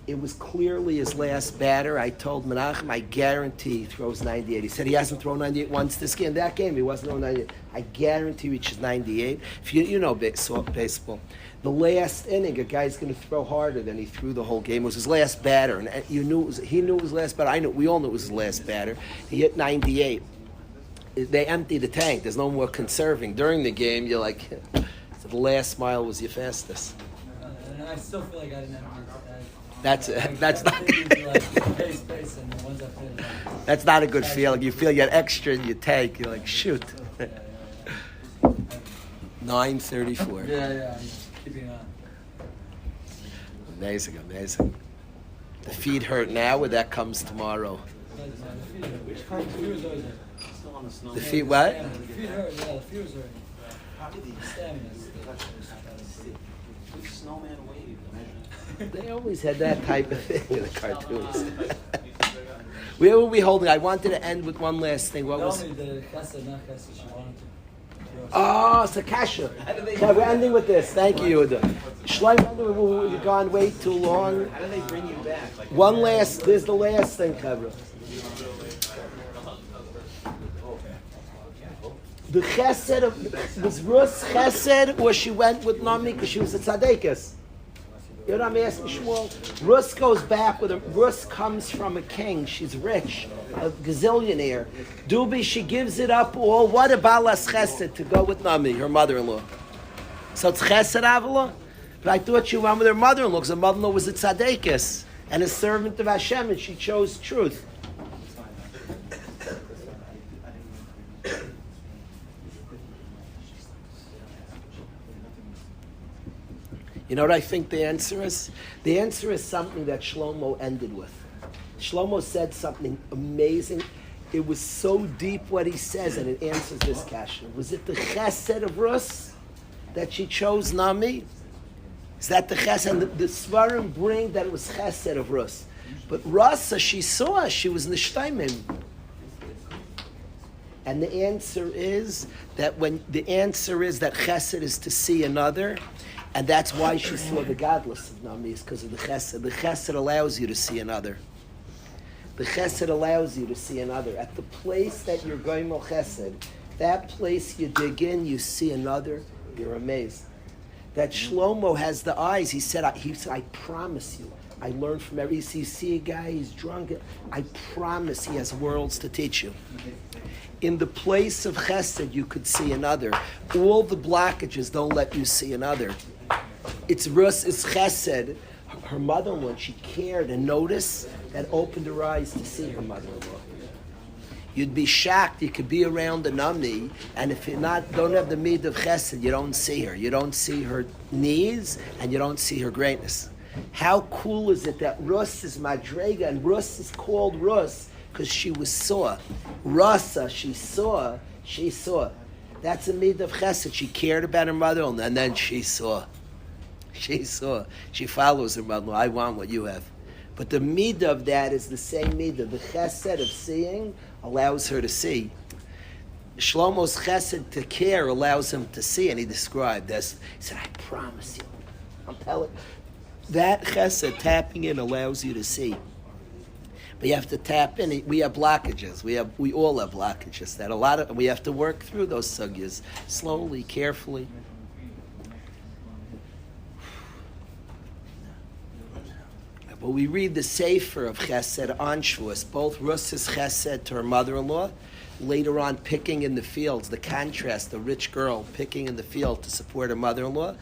It was clearly his last batter. I told Menachem, I guarantee he throws 98. He said he hasn't thrown 98 once this game. That game, he wasn't throwing 98. I guarantee he reaches 98. If you know baseball. The last inning, a guy's going to throw harder than he threw the whole game. It was his last batter, and he knew it was his last batter. We all knew it was his last batter. He hit 98. They empty the tank. There's no more conserving. During the game, you're like, so the last mile was your fastest. And I still feel like I didn't have That's not. That's not a good feeling. You feel you get extra in your tank. You're like, shoot. 9:34. Yeah. Keeping on. Amazing. The feet hurt now, or that comes tomorrow. The feet what? The feet hurt. Yeah, the feet was hurting. Snowman wave. They always had that type of thing in the cartoons. Where were we holding? I wanted to end with one last thing. What was? The chesed, not chesed, she wanted to. Oh, Sakasha. Yeah, we're ending with this. Thank you, Yehuda. Shleim, we've gone way too long. How do they bring you back? There's the last thing, Chavra. The chesed was Rus chesed, or she went with Nami because she was a tzaddikus. You know what I'm asking, Shmuel? Rus goes back with her. Rus comes from a king. She's rich, a gazillionaire. Dubi, she gives it up all. What about Balas Chesed to go with Nami, her mother-in-law? So it's Chesed Avila? But I thought she went with her mother-in-law because her mother-in-law was a tzaddikus and a servant of Hashem, and she chose truth. You know what I think the answer is? The answer is something that Shlomo ended with. Shlomo said something amazing. It was so deep what he says, and it answers this question. Was it the chesed of Rus that she chose Nami? Is that the chesed? And the Svarim bring that it was chesed of Rus. But Rus, she saw, she was nishtaymin. And the answer is that chesed is to see another. And that's why she saw the godless of Nami, is because of the chesed. The chesed allows you to see another. The chesed allows you to see another. At the place that you're going to chesed, that place you dig in, you see another, you're amazed. That Shlomo has the eyes. He said, I promise you, I learn from every. You see a guy, he's drunk. I promise he has worlds to teach you. In the place of chesed, you could see another. All the blockages don't let you see another. It's rus, it's chesed. Her mother-in-law, she cared and noticed, that opened her eyes to see her mother-in-law. You'd be shocked. You could be around an Ami, and if you don't have the mid of chesed, you don't see her. You don't see her knees, and you don't see her greatness. How cool is it that Rus is Madrega, and Rus is called Rus because she was saw. Rasa, she saw. That's a mid of chesed. She cared about her mother-in-law, and then she saw. She follows her mother-in-law. I want what you have. But the midah of that is the same midah. The chesed of seeing allows her to see. Shlomo's chesed to care allows him to see, and he described this. He said, I promise you. I'm telling you. That chesed, tapping in, allows you to see. But you have to tap in. We have blockages. We all have blockages. We have to work through those sugyas slowly, carefully. But we read the Sefer of Chesed on Shavuos, both Rus's Chesed to her mother-in-law, later on picking in the fields, the contrast, the rich girl picking in the field to support her mother-in-law,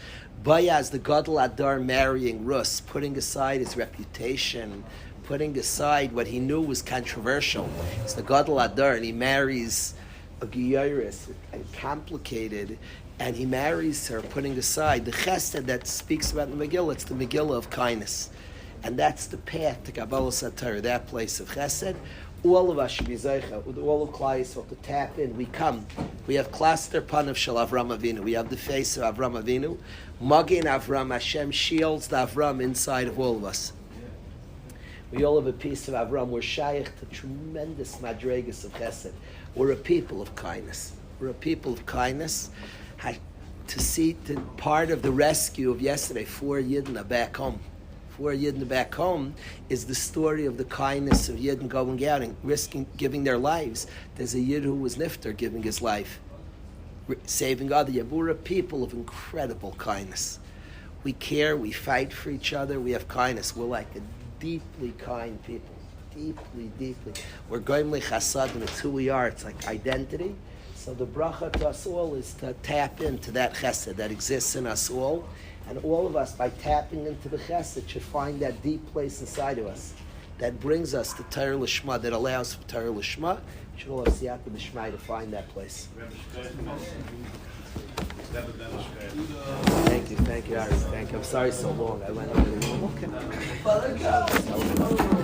Bayaz, the Gadol Adar, marrying Rus, putting aside his reputation, putting aside what he knew was controversial. It's the Gadol Adar, and he marries a Giyaris, and complicated, and he marries her, putting aside the Chesed that speaks about the Megillah. It's the Megillah of kindness. And that's the path to Kabbalah Satar, that place of Chesed. All of us should be Zeicha, with all of Klal Yisrael to tap in. We have cluster panav shel Avram Avinu. We have the face of Avram Avinu. Magin Avram, Hashem shields the Avram inside of all of us. We all have a piece of Avram. We're shaykh to tremendous madregas of Chesed. We're a people of kindness. Part of the rescue of yesterday, 4 Yidden back home. 4 Yidden back home is the story of the kindness of Yidden going out and giving their lives. There's a Yid who was nifter giving his life, saving other Yid. We're a people of incredible kindness. We care, we fight for each other, we have kindness. We're like a deeply kind people. Deeply. We're goimli chasadim, it's who we are, it's like identity. So the bracha to us all is to tap into that chesed that exists in us all. And all of us, by tapping into the chesed, should find that deep place inside of us that brings us to Torah Lishma, that allows for Torah Lishma. We should all have siyata d'shmai to find that place. Thank you, Ari. Thank you. I'm sorry so long. I went over the... Okay.